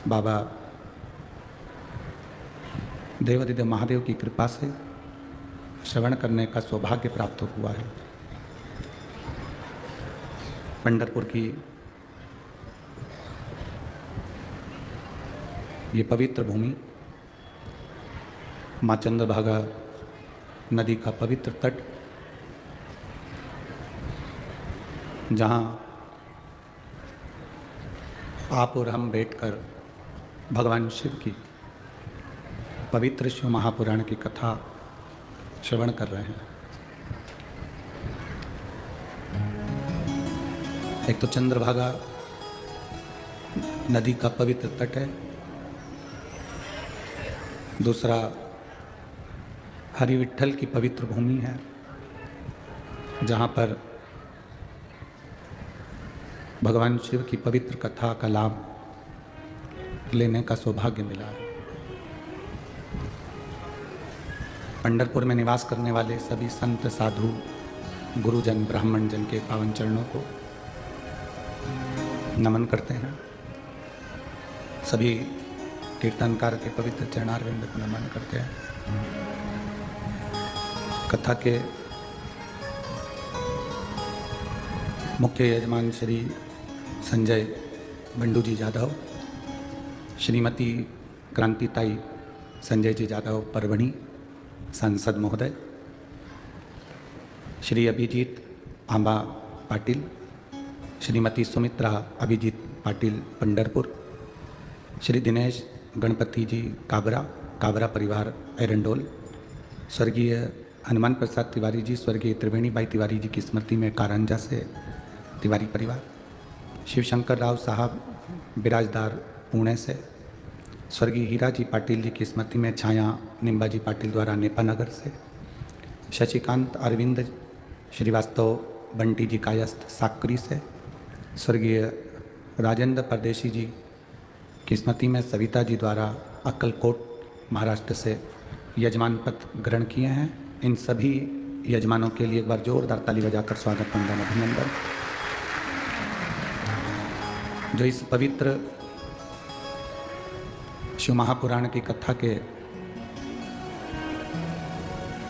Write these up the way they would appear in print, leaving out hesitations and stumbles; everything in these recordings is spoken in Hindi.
बाबा देवादिदेव महादेव की कृपा से श्रवण करने का सौभाग्य प्राप्त हुआ है। पंढरपुर की ये पवित्र भूमि, माँ चंद्रभागा नदी का पवित्र तट, जहाँ आप और हम बैठकर भगवान शिव की पवित्र शिव महापुराण की कथा श्रवण कर रहे हैं। एक तो चंद्रभागा नदी का पवित्र तट है, दूसरा हरि विट्ठल की पवित्र भूमि है, जहाँ पर भगवान शिव की पवित्र कथा का लाभ लेने का सौभाग्य मिला है। पंढरपुर में निवास करने वाले सभी संत, साधु, गुरुजन, ब्राह्मण जन के पावन चरणों को नमन करते हैं। सभी कीर्तनकार के पवित्र चरणारविंद को नमन करते हैं। कथा के मुख्य यजमान श्री संजय बंडू जी जाधव, श्रीमती क्रांतिताई संजय जी जाधव परभणी सांसद महोदय, श्री अभिजीत आंबा पाटिल, श्रीमती सुमित्रा अभिजीत पाटिल पंढरपुर, श्री दिनेश गणपति जी काबरा परिवार एरंडोल, स्वर्गीय हनुमान प्रसाद तिवारी जी, स्वर्गीय त्रिवेणी बाई तिवारी जी की स्मृति में कारंजा से तिवारी परिवार, शिवशंकर राव साहब बिराजदार पुणे से, स्वर्गीय हीरा जी पाटिल जी की स्मृति में छाया निम्बा जी पाटिल द्वारा नेपानगर से, शशिकांत अरविंद श्रीवास्तव बंटी जी कायस्थ साकरी से, स्वर्गीय राजेंद्र परदेशी जी की स्मृति में सविता जी द्वारा अक्कलकोट महाराष्ट्र से यजमान पद ग्रहण किए हैं। इन सभी यजमानों के लिए एक बार जोरदार ताली बजाकर स्वागत, वंदन, अभिनंदन। जो इस पवित्र शिव महापुराण की कथा के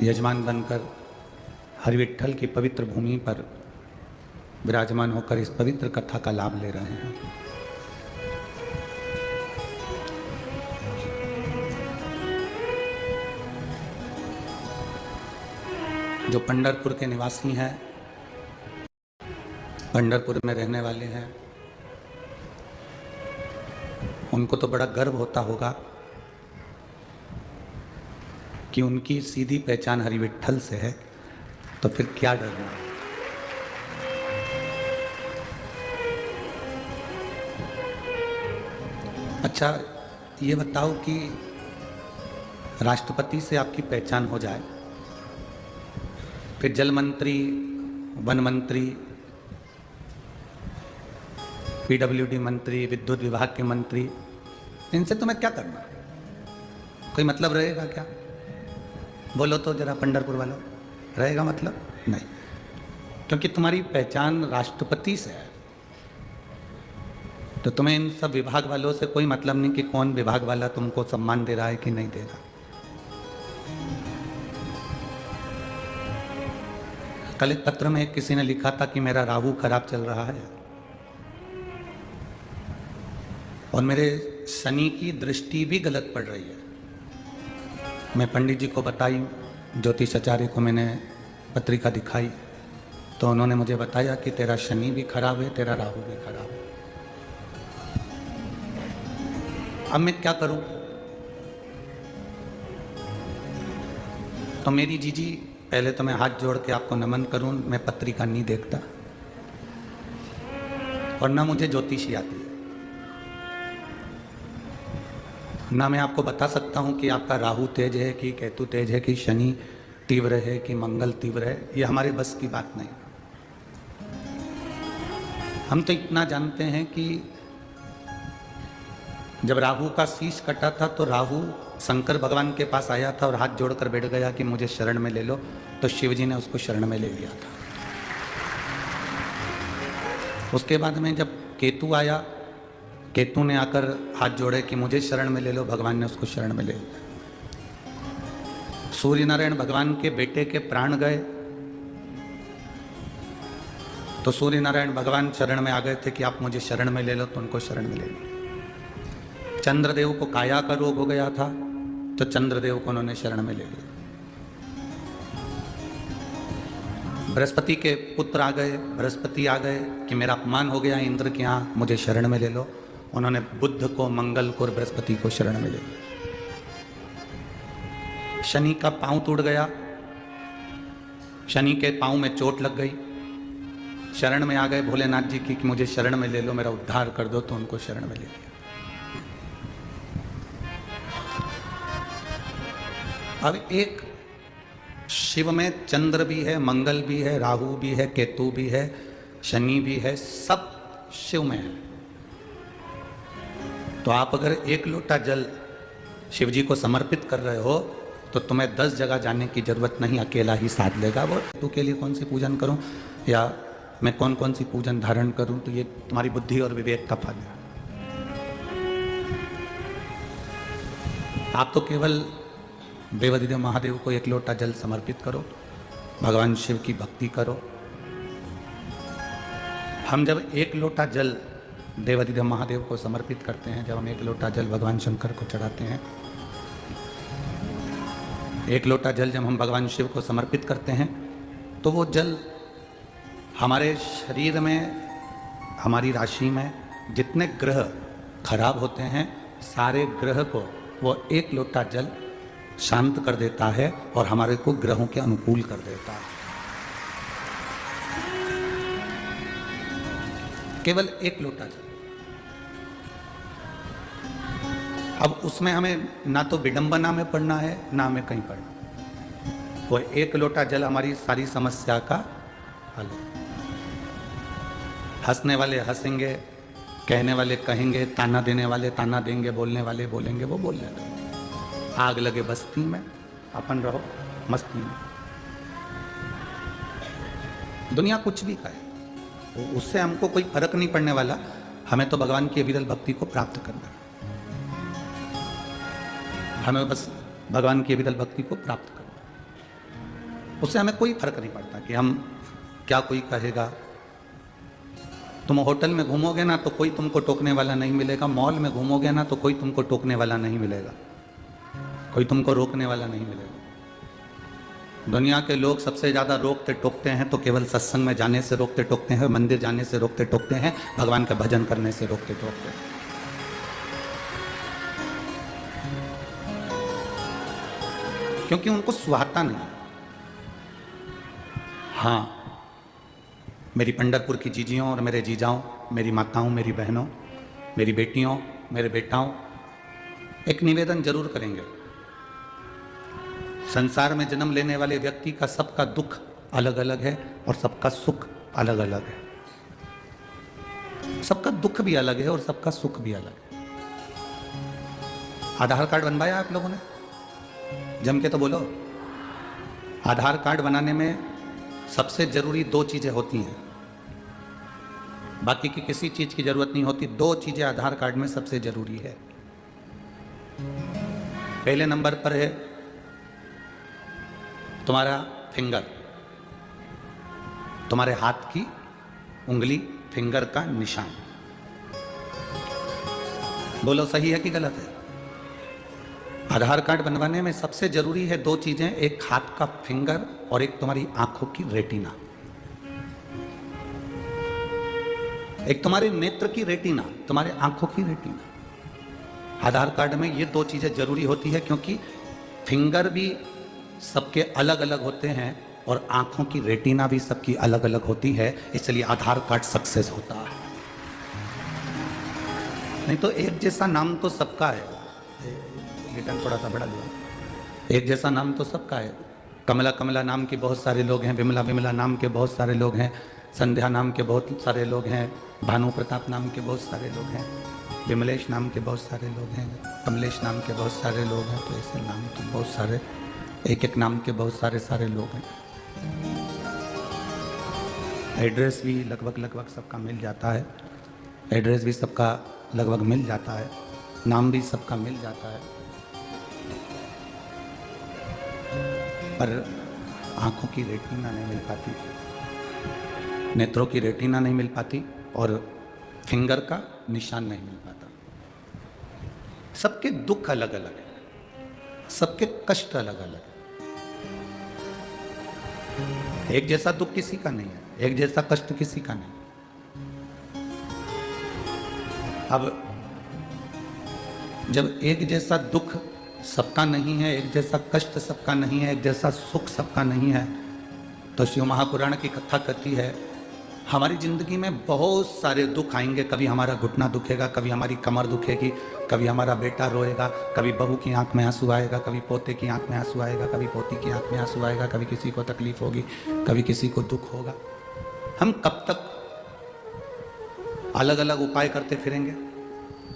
यजमान बनकर हरि विट्ठल की पवित्र भूमि पर विराजमान होकर इस पवित्र कथा का लाभ ले रहे हैं। जो पंढरपुर के निवासी हैं, पंढरपुर में रहने वाले हैं, उनको तो बड़ा गर्व होता होगा कि उनकी सीधी पहचान हरि विट्ठल से है, तो फिर क्या डरना। अच्छा, ये बताओ कि राष्ट्रपति से आपकी पहचान हो जाए, फिर जल मंत्री, वन मंत्री, पीडब्ल्यूडी मंत्री, विद्युत विभाग के मंत्री, इनसे तुम्हें क्या करना? कोई मतलब रहेगा क्या? बोलो तो जरा पंढरपुर वालों, रहेगा मतलब? नहीं, क्योंकि तुम्हारी पहचान राष्ट्रपति से है। तो तुम्हें इन सब विभाग वालों से कोई मतलब नहीं कि कौन विभाग वाला तुमको सम्मान दे रहा है कि नहीं दे रहा। कल एक पत्र में किसी ने लिखा था कि मेरा राहु खराब चल रहा है और मेरे शनि की दृष्टि भी गलत पड़ रही है। मैं पंडित जी को बताई, ज्योतिष आचार्य को मैंने पत्रिका दिखाई, तो उन्होंने मुझे बताया कि तेरा शनि भी खराब है, तेरा राहु भी खराब है। अब मैं क्या करूं? तो मेरी जीजी, पहले तो मैं हाथ जोड़ के आपको नमन करूं, मैं पत्रिका नहीं देखता और ना मुझे ज्योतिषी आती है, ना मैं आपको बता सकता हूं कि आपका राहु तेज है कि केतु तेज है कि शनि तीव्र है कि मंगल तीव्र है। ये हमारे बस की बात नहीं। हम तो इतना जानते हैं कि जब राहु का शीश कटा था तो राहु शंकर भगवान के पास आया था और हाथ जोड़कर बैठ गया कि मुझे शरण में ले लो, तो शिव जी ने उसको शरण में ले लिया था। उसके बाद में जब केतु आया केतु ने आकर हाथ जोड़े कि मुझे शरण में ले लो, भगवान ने उसको शरण में ले लिया। सूर्य नारायण भगवान के बेटे के प्राण गए तो सूर्य नारायण भगवान शरण में आ गए थे कि आप मुझे शरण में ले लो, तो उनको शरण में ले लिया। चंद्रदेव को काया का रोग हो गया था तो चंद्रदेव को उन्होंने शरण में ले लिया। बृहस्पति के पुत्र आ गए, बृहस्पति आ गए कि मेरा अपमान हो गया इंद्र के यहाँ, मुझे शरण में ले लो। उन्होंने बुध को, मंगल को और बृहस्पति को शरण में ले लिया। शनि का पांव टूट गया, शनि के पांव में चोट लग गई, शरण में आ गए भोलेनाथ जी की कि मुझे शरण में ले लो, मेरा उद्धार कर दो, तो उनको शरण में ले लिया। अब एक शिव में चंद्र भी है, मंगल भी है, राहु भी है, केतु भी है, शनि भी है, सब शिव में है। तो आप अगर एक लोटा जल शिव जी को समर्पित कर रहे हो तो तुम्हें 10 जगह जाने की जरूरत नहीं, अकेला ही साथ लेगा वो। तो के लिए कौन सी पूजन करूं या मैं कौन कौन सी पूजन धारण करूं, तो ये तुम्हारी बुद्धि और विवेक का फल है। आप तो केवल देवाधिदेव महादेव को एक लोटा जल समर्पित करो, भगवान शिव की भक्ति करो। हम जब एक लोटा जल देवाधिदेव महादेव को समर्पित करते हैं, जब हम एक लोटा जल भगवान शंकर को चढ़ाते हैं, एक लोटा जल जब हम भगवान शिव को समर्पित करते हैं, तो वो जल हमारे शरीर में, हमारी राशि में जितने ग्रह खराब होते हैं, सारे ग्रह को वो एक लोटा जल शांत कर देता है और हमारे को ग्रहों के अनुकूल कर देता है। केवल एक लोटा जल। अब उसमें हमें ना तो विडंबना में पढ़ना है, ना हमें कहीं पढ़ना। वो एक लोटा जल हमारी सारी समस्या का हल है। हंसने वाले हंसेंगे, कहने वाले कहेंगे, ताना देने वाले ताना देंगे, बोलने वाले बोलेंगे, वो बोलने लगे। आग लगे बस्ती में, अपन रहो मस्ती में। दुनिया कुछ भी कहे, उससे हमको कोई फर्क नहीं पड़ने वाला। हमें तो भगवान की अविरल भक्ति को प्राप्त करना है। हमें बस भगवान की अविरल भक्ति को प्राप्त करना है। उससे हमें कोई फर्क नहीं पड़ता कि हम क्या कोई कहेगा। तुम होटल में घूमोगे ना तो कोई तुमको टोकने वाला नहीं मिलेगा, मॉल में घूमोगे ना तो कोई तुमको टोकने वाला नहीं मिलेगा, कोई तुमको रोकने वाला नहीं मिलेगा। दुनिया के लोग सबसे ज़्यादा रोकते टोकते हैं तो केवल सत्संग में जाने से रोकते टोकते हैं, मंदिर जाने से रोकते टोकते हैं, भगवान का भजन करने से रोकते टोकते हैं। क्योंकि उनको सुहाता नहीं। हाँ, मेरी पंढरपुर की जीजियों और मेरे जीजाओं, मेरी माताओं, मेरी बहनों, मेरी बेटियों, मेरे बेटाओं, एक निवेदन जरूर करेंगे। संसार में जन्म लेने वाले व्यक्ति का सबका दुख अलग अलग है और सबका सुख अलग अलग है। सबका दुख भी अलग है और सबका सुख भी अलग है। आधार कार्ड बनवाया आप लोगों ने? जम के तो बोलो। आधार कार्ड बनाने में सबसे जरूरी 2 चीजें होती हैं, बाकी की किसी चीज की जरूरत नहीं होती। 2 चीजें आधार कार्ड में सबसे जरूरी है। पहले नंबर पर है तुम्हारा फिंगर, तुम्हारे हाथ की उंगली, फिंगर का निशान। बोलो सही है कि गलत है? आधार कार्ड बनवाने में सबसे जरूरी है 2 चीजें, एक हाथ का फिंगर और एक तुम्हारी आंखों की रेटिना। एक तुम्हारे नेत्र की रेटिना, तुम्हारे आंखों की रेटिना। आधार कार्ड में ये 2 चीजें जरूरी होती है, क्योंकि फिंगर भी सबके अलग अलग होते हैं और आंखों की रेटिना भी सबकी अलग अलग होती है, इसलिए आधार कार्ड सक्सेस होता है। नहीं तो एक जैसा नाम तो सबका है। रिटर्न थोड़ा सा बढ़ा दिया। एक जैसा नाम तो सबका है। कमला कमला नाम के बहुत सारे लोग हैं, विमला विमला नाम के बहुत सारे लोग हैं, संध्या नाम के बहुत सारे लोग हैं, भानु प्रताप नाम के बहुत सारे लोग हैं, विमलेश नाम के बहुत सारे लोग हैं, कमलेश नाम के बहुत सारे लोग हैं। तो ऐसे नाम तो बहुत सारे, एक एक नाम के बहुत सारे लोग हैं। एड्रेस भी लगभग सबका मिल जाता है। एड्रेस भी सबका लगभग मिल जाता है, नाम भी सबका मिल जाता है, पर आंखों की रेटिना नहीं मिल पाती, नेत्रों की रेटिना नहीं मिल पाती और फिंगर का निशान नहीं मिल पाता। सबके दुख अलग अलग है, सबके कष्ट अलग अलग है। एक जैसा दुख किसी का नहीं है, एक जैसा कष्ट किसी का नहीं। अब जब एक जैसा दुख सबका नहीं है, एक जैसा कष्ट सबका नहीं है, एक जैसा सुख सबका नहीं है, तो शिव महापुराण की कथा कहती है हमारी जिंदगी में बहुत सारे दुख आएंगे। कभी हमारा घुटना दुखेगा, कभी हमारी कमर दुखेगी, कभी हमारा बेटा रोएगा, कभी बहू की आंख में आंसू आएगा, कभी पोते की आंख में आंसू आएगा, कभी पोती की आंख में आंसू आएगा, कभी किसी को तकलीफ होगी, कभी किसी को दुख होगा। हम कब तक अलग अलग उपाय करते फिरेंगे?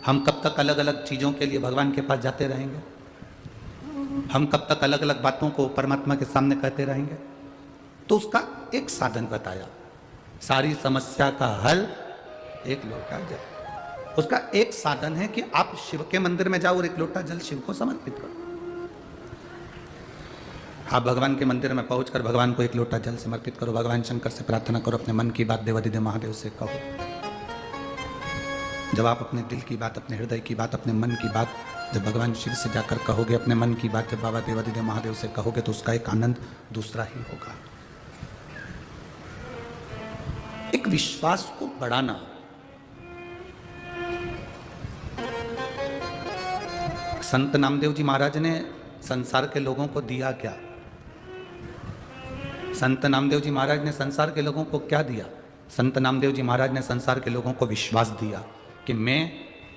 हम कब तक अलग अलग चीज़ों के लिए भगवान के पास जाते रहेंगे? हम कब तक अलग अलग बातों को परमात्मा के सामने कहते रहेंगे? तो उसका एक साधन बताया, सारी समस्या का हल एक लोटा जल। उसका एक साधन है कि आप शिव के मंदिर में जाओ और एक लोटा जल शिव को समर्पित करो। आप भगवान के मंदिर में पहुंचकर भगवान को एक लोटा जल समर्पित करो, भगवान शंकर से प्रार्थना करो, अपने मन की बात देवाधिदेव महादेव से कहो। जब आप अपने दिल की बात, अपने हृदय की बात, अपने मन की बात जब भगवान शिव से जाकर कहोगे, अपने मन की बात जब बाबा देवाधिदेव महादेव से कहोगे, तो उसका एक आनंद दूसरा ही होगा। एक विश्वास को बढ़ाना, संत नामदेव जी महाराज ने संसार के लोगों को दिया क्या? संत नामदेव जी महाराज ने संसार के लोगों को क्या दिया? संत नामदेव जी महाराज ने संसार के लोगों को विश्वास दिया कि मैं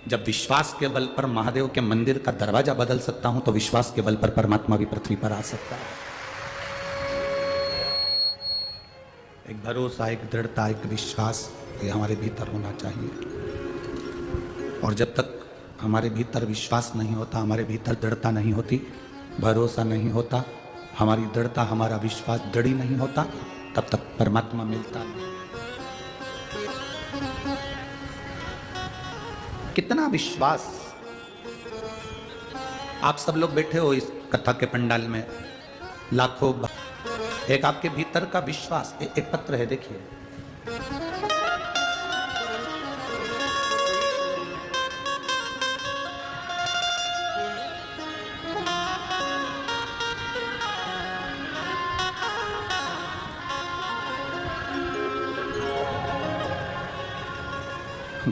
जब विश्वास के बल पर महादेव के मंदिर का दरवाजा बदल सकता हूं, तो विश्वास के बल पर परमात्मा भी पृथ्वी पर आ सकता है। एक भरोसा, एक दृढ़ता, एक विश्वास ये हमारे भीतर होना चाहिए। और जब तक हमारे भीतर विश्वास नहीं होता, हमारे भीतर दृढ़ता नहीं होती, भरोसा नहीं होता, हमारी दृढ़ता, हमारा विश्वास दृढ़ ही नहीं होता, तब तक परमात्मा मिलता नहीं। कितना विश्वास! आप सब लोग बैठे हो इस कथा के पंडाल में, लाखों, एक आपके भीतर का विश्वास, एक पत्र है, देखिए।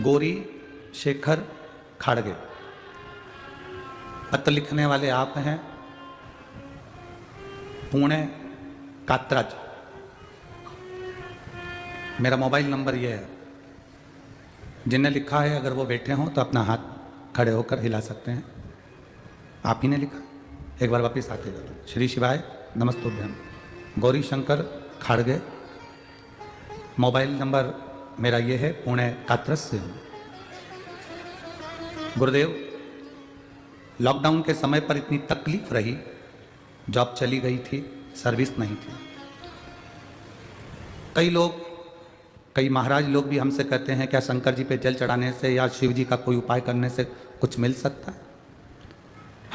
गौरी शेखर खाड़गे, पत्र लिखने वाले आप हैं, पुणे कातराज। मेरा मोबाइल नंबर ये है, जिन्हें लिखा है अगर वो बैठे हों तो अपना हाथ खड़े होकर हिला सकते हैं। आप ही ने लिखा, एक बार वापिस आते जाओ। श्री शिवाय नमस्तुभ्यम, गौरी शंकर खाड़गे। मोबाइल नंबर मेरा ये है, पुणे कातरस से हूँ। गुरुदेव, लॉकडाउन के समय पर इतनी तकलीफ रही, जॉब चली गई थी, सर्विस नहीं थी। कई लोग, कई महाराज लोग भी हमसे कहते हैं क्या शंकर जी पे जल चढ़ाने से या शिव जी का कोई उपाय करने से कुछ मिल सकता है?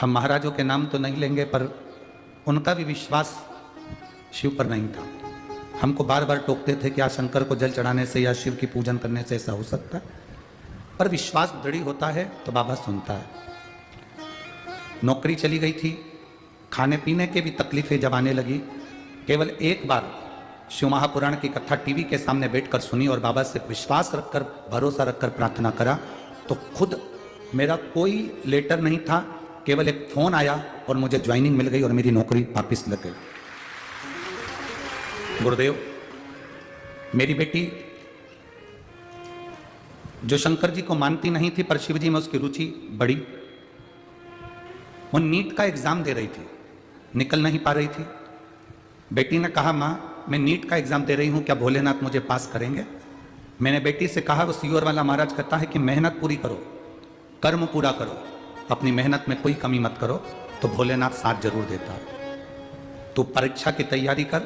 हम महाराजों के नाम तो नहीं लेंगे, पर उनका भी विश्वास शिव पर नहीं था। हमको बार बार टोकते थे कि शंकर को जल चढ़ाने से या शिव की पूजन करने से ऐसा हो सकता है, पर विश्वास दृढ़ होता है तो बाबा सुनता है। नौकरी चली गई थी, खाने पीने के भी तकलीफें जब आने लगी, केवल एक बार शिव महापुराण की कथा टीवी के सामने बैठकर सुनी और बाबा से विश्वास रखकर, भरोसा रखकर प्रार्थना करा, तो खुद मेरा कोई लेटर नहीं था, केवल एक फोन आया और मुझे ज्वाइनिंग मिल गई और मेरी नौकरी वापस लग गई। गुरुदेव, मेरी बेटी जो शंकर जी को मानती नहीं थी, पर शिव जी में उसकी रुचि बढ़ी, वो नीट का एग्जाम दे रही थी, निकल नहीं पा रही थी। बेटी ने कहा, माँ मैं नीट का एग्जाम दे रही हूँ, क्या भोलेनाथ मुझे पास करेंगे? मैंने बेटी से कहा, वो सीओर वाला महाराज कहता है कि मेहनत पूरी करो, कर्म पूरा करो, अपनी मेहनत में कोई कमी मत करो, तो भोलेनाथ साथ जरूर देता है। तो परीक्षा की तैयारी कर,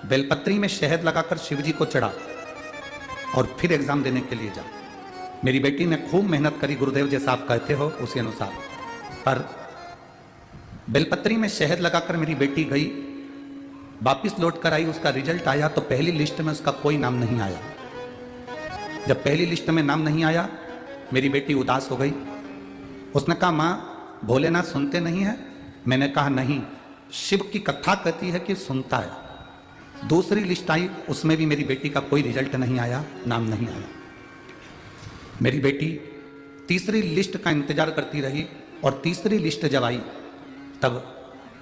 बेलपत्री में शहद लगाकर शिव जी को चढ़ा और फिर एग्जाम देने के लिए जा। मेरी बेटी ने खूब मेहनत करी, गुरुदेव जैसा आप कहते हो उसी अनुसार, पर बेलपत्री में शहद लगाकर मेरी बेटी गई, वापिस लौट कर आई, उसका रिजल्ट आया तो पहली लिस्ट में उसका कोई नाम नहीं आया। जब पहली लिस्ट में नाम नहीं आया, मेरी बेटी उदास हो गई। उसने कहा, माँ भोलेनाथ सुनते नहीं है? मैंने कहा नहीं, शिव की कथा कहती है कि सुनता है। दूसरी लिस्ट आई, उसमें भी मेरी बेटी का कोई रिजल्ट नहीं आया, नाम नहीं आया। मेरी बेटी तीसरी लिस्ट का इंतजार करती रही और तीसरी लिस्ट जब आई तब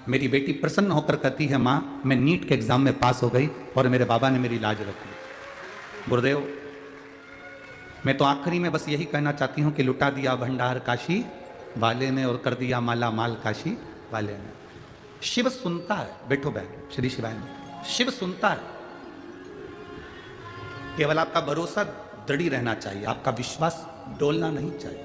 मेरी बेटी प्रसन्न होकर कहती है, माँ मैं नीट के एग्जाम में पास हो गई और मेरे बाबा ने मेरी लाज रख ली। गुरुदेव, मैं तो आखिरी में बस यही कहना चाहती हूँ कि लुटा दिया भंडार काशी वाले ने और कर दिया माला माल काशी वाले ने। शिव सुनता है, बैठो बहन, श्री शिवाय में, शिव सुनता है। केवल आपका भरोसा दृढ़ रहना चाहिए, आपका विश्वास डोलना नहीं चाहिए।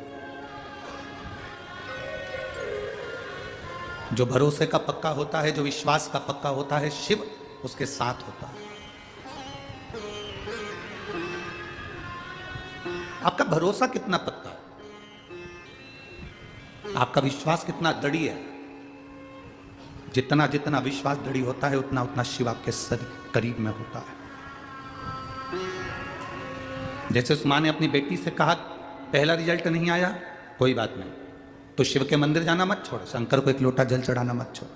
जो भरोसे का पक्का होता है, जो विश्वास का पक्का होता है, शिव उसके साथ होता है। आपका भरोसा कितना पक्का है, आपका विश्वास कितना दृढ़ है। जितना जितना विश्वास दृढ़ होता है, उतना उतना शिव आपके करीब में होता है। जैसे उस मां ने अपनी बेटी से कहा, पहला रिजल्ट नहीं आया, कोई बात नहीं, तो शिव के मंदिर जाना मत छोड़, शंकर को एक लोटा जल चढ़ाना मत छोड़।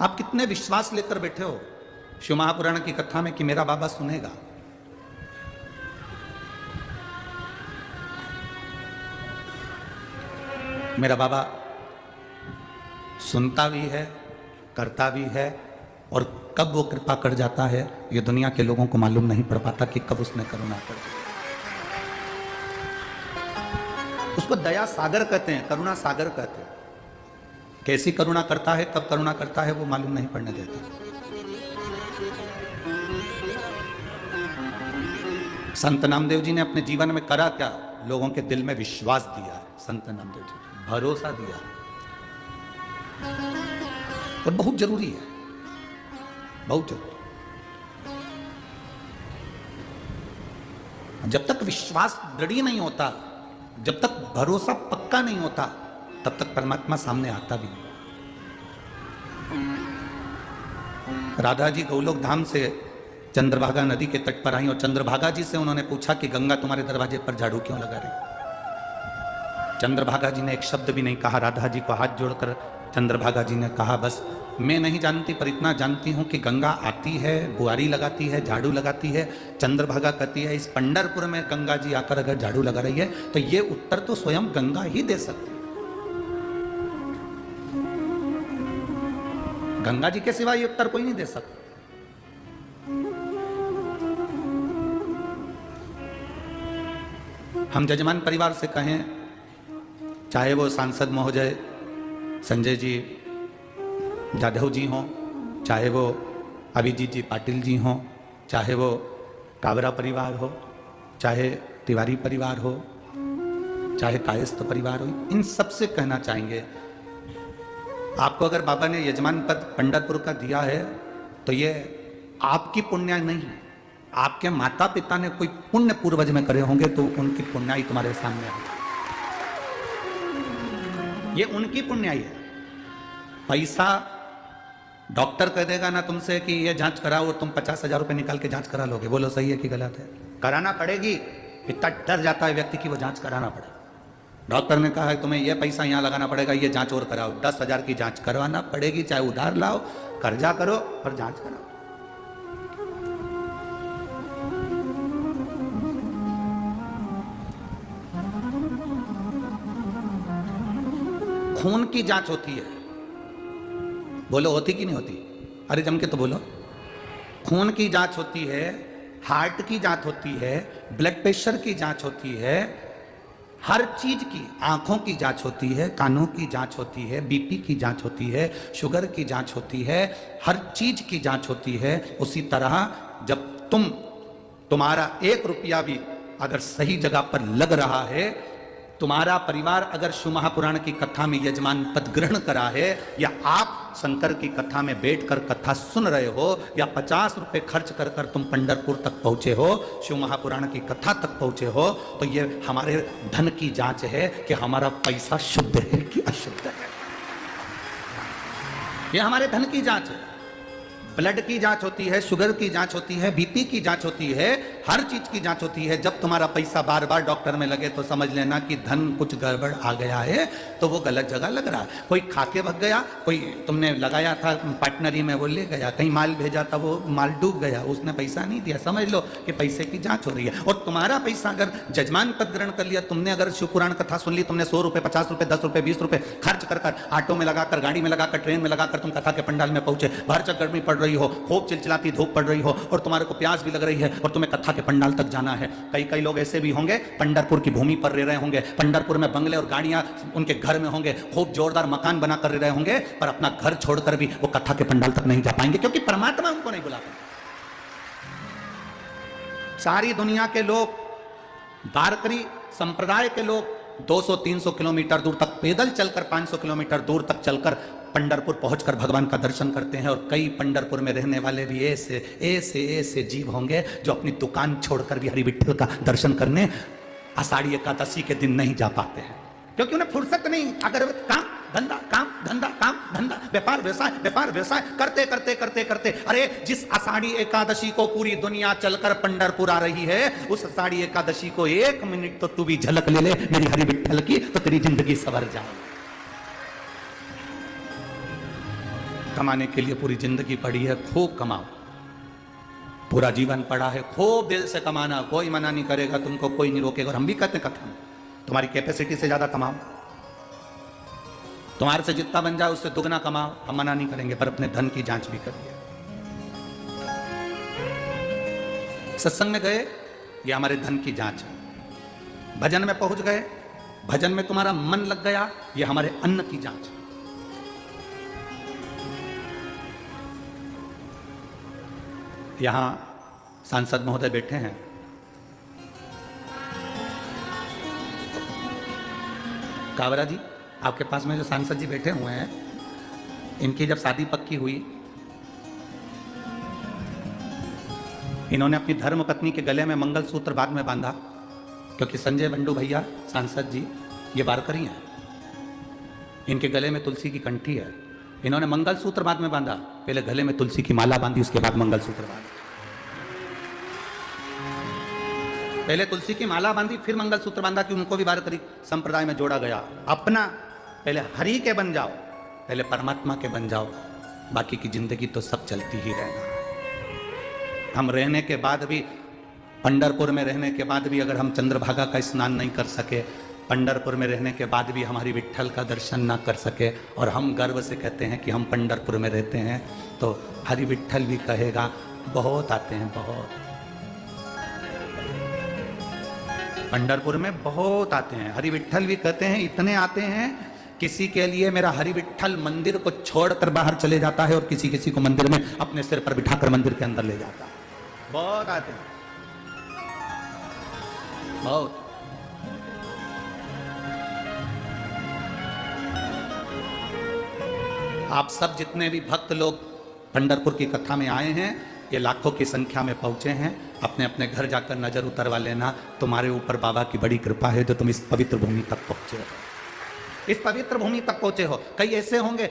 आप कितने विश्वास लेकर बैठे हो शिव महापुराण की कथा में कि मेरा बाबा सुनेगा। मेरा बाबा सुनता भी है, करता भी है, और कब वो कृपा कर जाता है ये दुनिया के लोगों को मालूम नहीं पड़ पाता कि कब उसने करुणा कर दी। उसको दया सागर कहते हैं, करुणा सागर कहते हैं। कैसी करुणा करता है, कब करुणा करता है, वो मालूम नहीं पड़ने देता। संत नामदेव जी ने अपने जीवन में करा क्या? लोगों के दिल में विश्वास दिया है। संत नामदेव जी भरोसा दिया, और बहुत जरूरी है, बहुत जरूरी। जब तक विश्वास दृढ़ नहीं होता, जब तक भरोसा पक्का नहीं होता, तब तक परमात्मा सामने आता भी नहीं। राधा जी गौलोक धाम से चंद्रभागा नदी के तट पर आई और चंद्रभागा जी से उन्होंने पूछा कि गंगा तुम्हारे दरवाजे पर झाड़ू क्यों लगा रही? चंद्रभागा जी ने एक शब्द भी नहीं कहा। राधा जी को हाथ जोड़कर चंद्रभागा जी ने कहा, बस मैं नहीं जानती पर इतना जानती हूं कि गंगा आती है, बुआरी लगाती है, झाड़ू लगाती है। चंद्रभागा कहती है, इस पंढरपुर में गंगा जी आकर अगर झाड़ू लगा रही है तो ये उत्तर तो स्वयं गंगा ही दे सकती है। गंगा जी के सिवा ये उत्तर कोई नहीं दे सकता। हम जजमान परिवार से कहें, चाहे वो सांसद महोदय संजय जी जाधव जी हों, चाहे वो अभिजीत जी पाटिल जी हों, चाहे वो काबरा परिवार हो, चाहे तिवारी परिवार हो, चाहे कायस्थ परिवार हो, इन सबसे कहना चाहेंगे, आपको अगर बाबा ने यजमान पद पंढरपुर का दिया है तो ये आपकी पुण्याई नहीं है। आपके माता पिता ने कोई पुण्य पूर्वज में करे होंगे तो उनकी पुण्याई तुम्हारे सामने आई। ये उनकी पुण्याई है। पैसा डॉक्टर कह देगा ना तुमसे कि ये जांच कराओ और तुम 50,000 रुपए निकाल के जांच करा लोगे, बोलो सही है कि गलत है? कराना पड़ेगी। इतना डर जाता है व्यक्ति की वो जांच कराना पड़ेगा। डॉक्टर ने कहा है तुम्हें ये पैसा यहाँ लगाना पड़ेगा, ये जांच और कराओ, 10,000 की जांच करवाना पड़ेगी, चाहे उधार लाओ, कर्जा करो और जांच कराओ। खून की जांच होती है, बोलो होती कि नहीं होती? अरे जम के तो बोलो। खून की जांच होती है, हार्ट की जांच होती है, ब्लड प्रेशर की जांच होती है, हर चीज की, आंखों की जांच होती है, कानों की जांच होती है, बीपी की जांच होती है, शुगर की जांच होती है, हर चीज की जांच होती है। उसी तरह जब तुम्हारा 1 रुपया भी अगर सही जगह पर लग रहा है तुम्हारा परिवार अगर शिव महापुराण की कथा में यजमान पद ग्रहण करा है, या आप शंकर की कथा में बैठकर कथा सुन रहे हो, या 50 रुपए खर्च कर कर तुम पंढरपुर तक पहुंचे हो, शिव महापुराण की कथा तक पहुंचे हो, तो ये हमारे धन की जांच है कि हमारा पैसा शुद्ध है कि अशुद्ध है। ये हमारे धन की जांच है। ब्लड की जांच होती है, शुगर की जांच होती है, बीपी की जांच होती है, हर चीज की जांच होती है। जब तुम्हारा पैसा बार बार डॉक्टर में लगे तो समझ लेना कि धन कुछ गड़बड़ आ गया है, तो वो गलत जगह लग रहा है। कोई खाके भग गया, कोई तुमने लगाया था पार्टनरी में वो ले गया, कहीं माल भेजा था वो माल डूब गया, उसने पैसा नहीं दिया, समझ लो कि पैसे की जांच हो रही है। और तुम्हारा पैसा अगर जजमान पद ग्रहण कर लिया, तुमने अगर शिव पुराण कथा सुन ली, तुमने 100 रुपए 50 रुपए 10 रुपए 20 रुपए खर्च कर कर ऑटो में लगाकर, गाड़ी में लगाकर, ट्रेन में लगाकर तुम कथा के पंडाल में पहुंचे, बाहर चक्कर गर्मी पड़ रही हो, खूब चिलचिलाती धूप पड़ रही हो, और तुम्हारे को प्यास भी लग रही है, और तुम्हें कथा के पंडाल तक जाना है। कई लोग ऐसे भी होंगे पंढरपुर की भूमि पर रह रहे होंगे, पंढरपुर में बंगले और गाड़ियां उनके घर में होंगे, खूब जोरदार मकान बनाकर रह रहे होंगे, पर अपना घर छोड़कर भी वो कथा के पंडाल तक नहीं जा पाएंगे, क्योंकि परमात्मा उनको नहीं बुला पाएंगे। सारी दुनिया के लोग, वारकरी संप्रदाय के लोग 200-300 किलोमीटर दूर तक पैदल चलकर, 500 किलोमीटर दूर तक चलकर पंढरपुर पहुंचकर भगवान का दर्शन करते हैं। और कई पंढरपुर में रहने वाले भी ऐसे जीव होंगे जो अपनी दुकान छोड़कर भी हरि विठ्ठल का दर्शन करने आषाढ़ी एकादशी के दिन नहीं जा पाते हैं, क्योंकि उन्हें फुर्सत नहीं। अगर काम धंधा काम धंधा काम धंधा, व्यापार व्यवसाय करते करते करते करते, अरे जिस आषाढ़ी एकादशी को पूरी दुनिया चलकर पंढरपुर आ रही है, उस आषाढ़ी एकादशी को 1 मिनट तो तू भी झलक ले मेरी हरि विठ्ठल की, तो तेरी जिंदगी सवर जाए। कमाने के लिए पूरी जिंदगी पड़ी है, खूब कमाओ, पूरा जीवन पड़ा है, खूब दिल से कमाना, कोई मना नहीं करेगा तुमको, कोई नहीं रोकेगा। और हम भी कहते हैं कथा में, तुम्हारी कैपेसिटी से ज्यादा कमाओ, तुम्हारे से जितना बन जाए उससे दुगना कमाओ, हम मना नहीं करेंगे, पर अपने धन की जांच भी करिए। सत्संग में गए, ये हमारे धन की जांच है। भजन में पहुंच गए, भजन में तुम्हारा मन लग गया, ये हमारे अन्न की जांच है। यहां सांसद महोदय बैठे हैं, कावरा जी, आपके पास में जो सांसद जी बैठे हुए हैं, इनकी जब शादी पक्की हुई, इन्होंने अपनी धर्म पत्नी के गले में मंगलसूत्र बाद में बांधा, क्योंकि संजय बंडू भैया सांसद जी ये वारकरी हैं, इनके गले में तुलसी की कंठी है। इन्होंने मंगलसूत्र बाद में बांधा, पहले गले में तुलसी की माला बांधी, उसके बाद मंगलसूत्र बांधा। पहले तुलसी की माला बांधी, फिर मंगलसूत्र बांधा, कि उनको भी वारकरी संप्रदाय में जोड़ा गया। अपना पहले हरि के बन जाओ, पहले परमात्मा के बन जाओ, बाकी की जिंदगी तो सब चलती ही रहना। हम रहने के बाद भी, पंढरपुर में रहने के बाद भी अगर हम चंद्रभागा का स्नान नहीं कर सके, पंढरपुर में रहने के बाद भी हमारी विठ्ठल का दर्शन ना कर सके, और हम गर्व से कहते हैं कि हम पंढरपुर में रहते हैं, तो हरि विठ्ठल भी कहेगा बहुत आते हैं, बहुत पंढरपुर में बहुत आते हैं। हरि विठ्ठल भी कहते हैं इतने आते हैं, किसी के लिए मेरा हरि विठ्ठल मंदिर को छोड़कर बाहर चले जाता है, और किसी किसी को मंदिर में अपने सिर पर बिठाकर मंदिर के अंदर ले जाता है। बहुत आते हैं, बहुत। आप सब जितने भी भक्त लोग पंढरपुर की कथा में आए हैं, ये लाखों की संख्या में पहुंचे हैं, अपने अपने घर जाकर नजर उतरवा लेना, तुम्हारे ऊपर बाबा की बड़ी कृपा है जो तुम इस पवित्र भूमि तक पहुंचे हो, इस पवित्र भूमि तक पहुंचे हो। कई ऐसे होंगे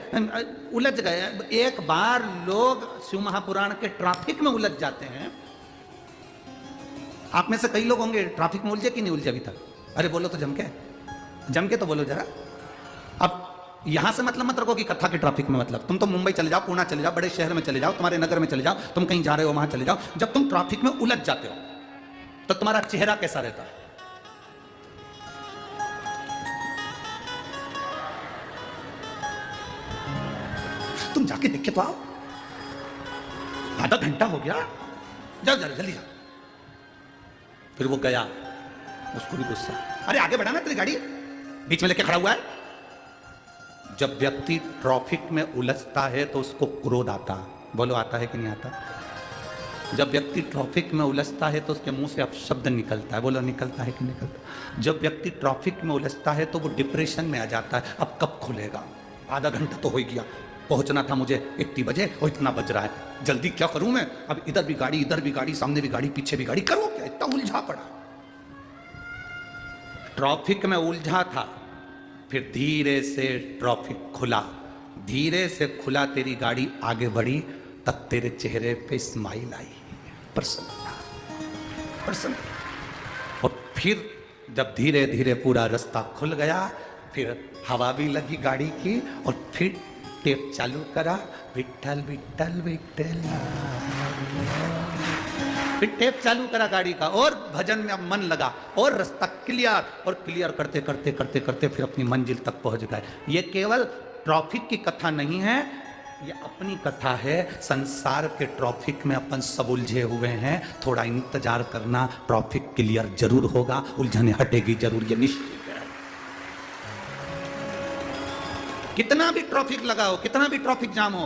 उलझ गए, एक बार लोग शिव महापुराण के ट्रैफिक में उलझ जाते हैं। आप में से कई लोग होंगे ट्रैफिक में उलझे कि नहीं उलझे अभी तक? अरे बोलो तो जम के तो बोलो जरा। अब यहां से मतलब मत रखो कि कथा के ट्रैफिक में मतलब, तुम तो मुंबई चले जाओ, पुणे चले जाओ, बड़े शहर में चले जाओ, तुम्हारे नगर में चले जाओ, तुम कहीं जा रहे हो वहां चले जाओ, जब तुम ट्रैफिक में उलझ जाते हो तो तुम्हारा चेहरा कैसा रहता है? तुम जाके देख के तो आओ, आधा घंटा हो गया, जाओ जरा जल्दी जाओ। फिर वो गया, उसको भी गुस्सा, अरे आगे बढ़ाना, तेरी गाड़ी बीच में लेके खड़ा हुआ है। जब व्यक्ति ट्रैफिक में उलझता है तो उसको क्रोध आता, बोलो आता है कि नहीं आता? जब व्यक्ति ट्रैफिक में उलझता है तो उसके मुंह से अब शब्द निकलता है, बोलो निकलता है कि निकलता? जब व्यक्ति ट्रैफिक में उलझता है तो वो डिप्रेशन में आ जाता है, अब कब खुलेगा, आधा घंटा तो हो ही गया, पहुंचना था मुझे 1 बजे और इतना बज रहा है, जल्दी क्या करूं मैं, अब इधर भी गाड़ी, सामने भी गाड़ी, पीछे भी गाड़ी, करूं क्या, इतना उलझा पड़ा। ट्रैफिक में उलझा था, फिर धीरे से ट्रैफिक खुला, धीरे से खुला, तेरी गाड़ी आगे बढ़ी, तब तेरे चेहरे पे स्माइल आई, प्रसन्नता, प्रसन्न। और फिर जब धीरे धीरे पूरा रास्ता खुल गया, फिर हवा भी लगी गाड़ी की, और फिर टेप चालू करा, विट्ठल विट्ठल विट्ठल, फिर टेप चालू करा गाड़ी का, और भजन में अब मन लगा, और रास्ता क्लियर, और क्लियर करते करते करते करते फिर अपनी मंजिल तक पहुंच गए। ये केवल ट्रैफिक की कथा नहीं है, ये अपनी कथा है। संसार के ट्रैफिक में अपन सब उलझे हुए हैं, थोड़ा इंतजार करना, ट्रैफिक क्लियर जरूर होगा, उलझने हटेगी जरूर, ये निश्चित है। कितना भी ट्रैफिक लगा हो, कितना भी ट्रैफिक जाम हो,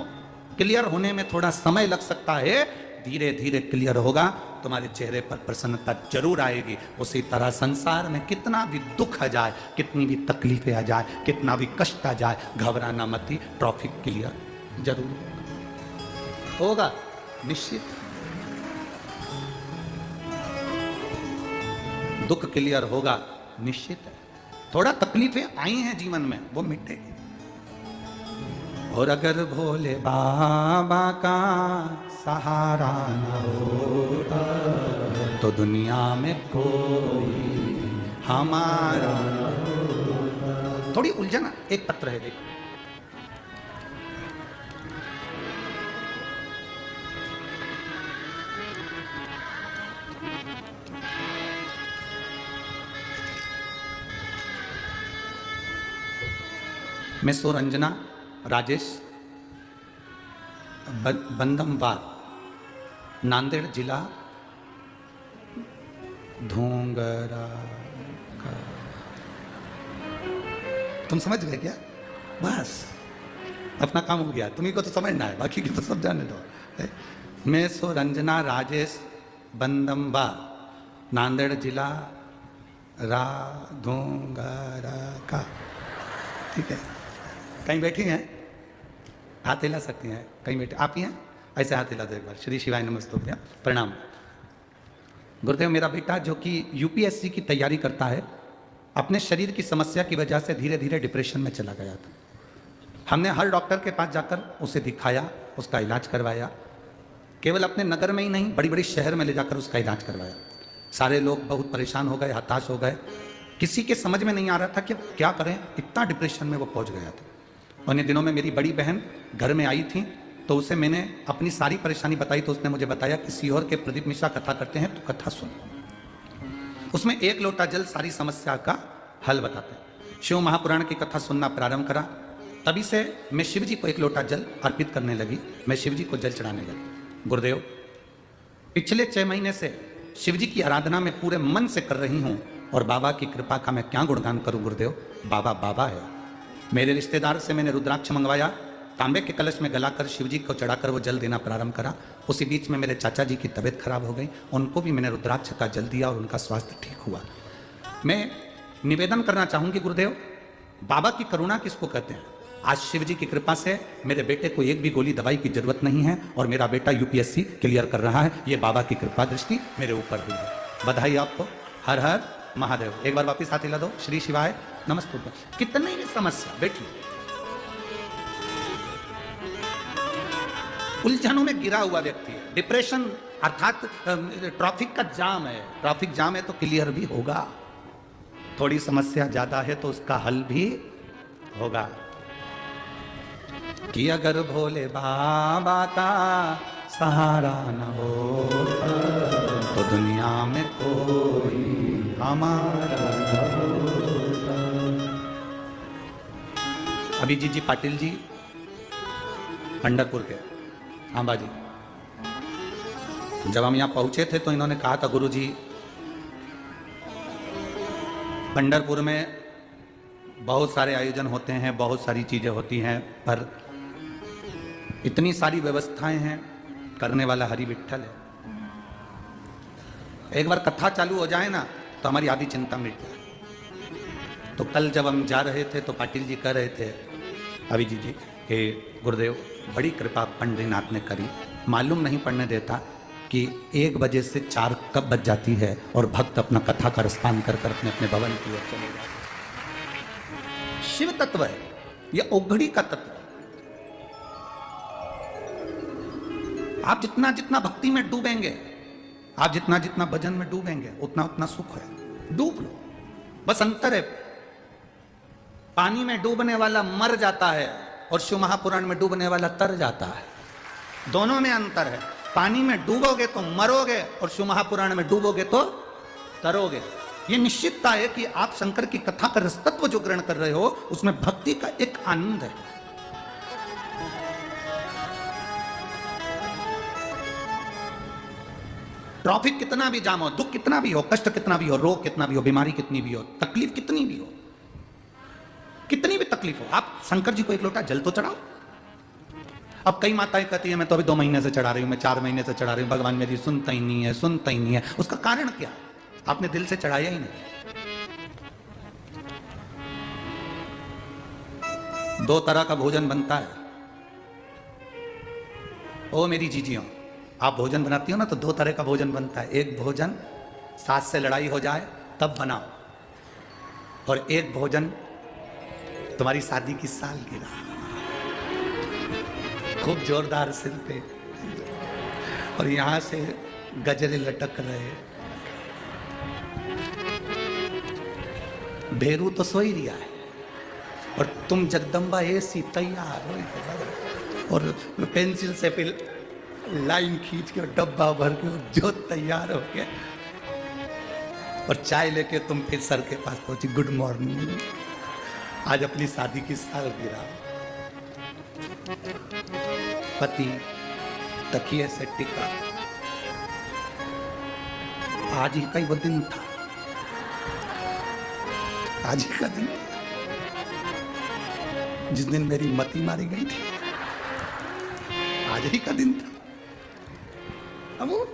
क्लियर होने में थोड़ा समय लग सकता है, धीरे धीरे क्लियर होगा, तुम्हारे चेहरे पर प्रसन्नता जरूर आएगी। उसी तरह संसार में कितना भी दुख आ जाए, कितनी भी तकलीफें आ जाए, कितना भी कष्ट आ जाए, घबराना मत, ट्रैफिक क्लियर जरूर होगा, निश्चित। दुख क्लियर होगा, निश्चित है। थोड़ा तकलीफें आई हैं जीवन में, वो मिटेगी। और अगर भोले बाबा का सहारा न होता तो दुनिया में कोई हमारा न होता। थोड़ी उलझन, एक पत्र है देखो, मैं रंजना राजेश, बंदमवार, नांदेड़ जिला, धोंगरा का। तुम समझ गए क्या? बस अपना काम हो गया, तुम्ही को तो समझना है, बाकी की तो सब जाने दो। मैं रंजना राजेश, बंदमवार, नांदेड़ जिला, धोंगरा का। ठीक है, कहीं बैठी हैं, हाथ हिला सकती हैं, कहीं बैठे आप ही हैं, ऐसे हाथ हिला दो एक बार। श्री शिवाय नमस्तुभ्यम, प्रणाम। गुरुदेव, मेरा बेटा जो कि यूपीएससी की तैयारी करता है, अपने शरीर की समस्या की वजह से धीरे धीरे डिप्रेशन में चला गया था। हमने हर डॉक्टर के पास जाकर उसे दिखाया, उसका इलाज करवाया, केवल अपने नगर में ही नहीं, बड़ी बड़ी शहर में ले जाकर उसका इलाज करवाया। सारे लोग बहुत परेशान हो गए, हताश हो गए, किसी के समझ में नहीं आ रहा था कि क्या करें, इतना डिप्रेशन में वो पहुंच गया था। उन्हीं दिनों में मेरी बड़ी बहन घर में आई थी, तो उसे मैंने अपनी सारी परेशानी बताई, तो उसने मुझे बताया कि सीहोर के प्रदीप मिश्रा कथा करते हैं, तो कथा सुन। उसमें 1 लोटा जल सारी समस्या का हल बताते हैं। शिव महापुराण की कथा सुनना प्रारंभ करा, तभी से मैं शिव जी को 1 लोटा जल अर्पित करने लगी, मैं शिव जी को जल चढ़ाने लगी। गुरुदेव, पिछले 6 महीने से शिव जी की आराधना में पूरे मन से कर रही हूँ, और बाबा की कृपा का मैं क्या गुणगान करूं गुरुदेव, बाबा बाबा है। मेरे रिश्तेदार से मैंने रुद्राक्ष मंगवाया, तांबे के कलश में गलाकर शिव जी को चढ़ाकर वो जल देना प्रारंभ करा। उसी बीच में मेरे चाचा जी की तबीयत खराब हो गई, उनको भी मैंने रुद्राक्ष का जल दिया और उनका स्वास्थ्य ठीक हुआ। मैं निवेदन करना चाहूँगी गुरुदेव, बाबा की करुणा किसको कहते हैं? आज शिव जी की कृपा से मेरे बेटे को एक भी गोली दवाई की जरूरत नहीं है, और मेरा बेटा यूपीएससी क्लियर कर रहा है। ये बाबा की कृपा दृष्टि मेरे ऊपर हुई है। बधाई आपको, हर हर महादेव। एक बार वापिस हाथ हिला दो, श्री शिवाय नमस्ते। कितनी भी समस्या, बैठिए, उलझनों में गिरा हुआ व्यक्ति है, डिप्रेशन अर्थात ट्रैफिक का जाम है, ट्रैफिक जाम है तो क्लियर भी होगा, थोड़ी समस्या ज्यादा है तो उसका हल भी होगा। कि अगर भोले बाबा का सहारा न हो तो दुनिया में कोई हमारा न होता। अभिजीत जी पाटिल जी, पंढरपुर के, हाँ बाजी, जब हम यहाँ पहुंचे थे तो इन्होंने कहा था, गुरु जी पंढरपुर में बहुत सारे आयोजन होते हैं, बहुत सारी चीजें होती हैं, पर इतनी सारी व्यवस्थाएं हैं, करने वाला हरि विट्ठल है। एक बार कथा चालू हो जाए ना तो हमारी आधी चिंता मिट जाए। तो कल जब हम जा रहे थे तो पाटिल जी कह रहे थे अभिजीत जी कि गुरुदेव बड़ी कृपा पंडरीनाथ ने करी, मालूम नहीं पड़ने देता कि 1 बजे से 4 कब बज जाती है और भक्त अपना कथा का रसपान कर कर अपने अपने भवन की ओर चले जाते। शिव तत्व है यह, ओघड़ी का तत्व। आप जितना जितना भक्ति में डूबेंगे, आप जितना जितना भजन में डूबेंगे, उतना उतना सुख है। डूब लो, बस अंतर है। पानी में डूबने वाला मर जाता है और शिव महापुराण में डूबने वाला तर जाता है। दोनों में अंतर है। पानी में डूबोगे तो मरोगे और शिव महापुराण में डूबोगे तो तरोगे। ये निश्चितता है कि आप शंकर की कथा का रसतत्व जो ग्रहण कर रहे हो उसमें भक्ति का एक आनंद है। ट्रैफिक कितना भी जाम हो, दुख कितना भी हो, कष्ट कितना भी हो, रोग कितना भी हो, बीमारी कितनी भी हो, तकलीफ कितनी भी हो, कितनी भी तकलीफ हो, आप शंकर जी को एक लोटा जल तो चढ़ाओ। अब कई माताएं कहती है मैं तो अभी 2 महीने से चढ़ा रही हूं, मैं 4 महीने से चढ़ा रही हूं, भगवान मेरी सुनता ही नहीं है, सुनता ही नहीं है। उसका कारण क्या? आपने दिल से चढ़ाया ही नहीं। 2 तरह का भोजन बनता है। ओ मेरी जीजियों, आप भोजन बनाती हो ना तो 2 तरह का भोजन बनता है। एक भोजन सास से लड़ाई हो जाए तब बनाओ, और एक भोजन तुम्हारी शादी की सालगिरह, खूब जोरदार सिर पे और यहां से गजरे लटक रहे, भेरू तो सो ही रिया है और तुम जगदम्बा ऐसी तैयार हो और पेंसिल से फिर लाइन खींच के डब्बा भर के जो तैयार हो गया और चाय लेके तुम फिर सर के पास पहुंची, गुड मॉर्निंग, आज अपनी शादी की सालगिरह। पति तकिए से टिका, आज ही का ही वो दिन था, आज ही का दिन जिस दिन मेरी मती मारी गई थी, आज ही का दिन था। अब वो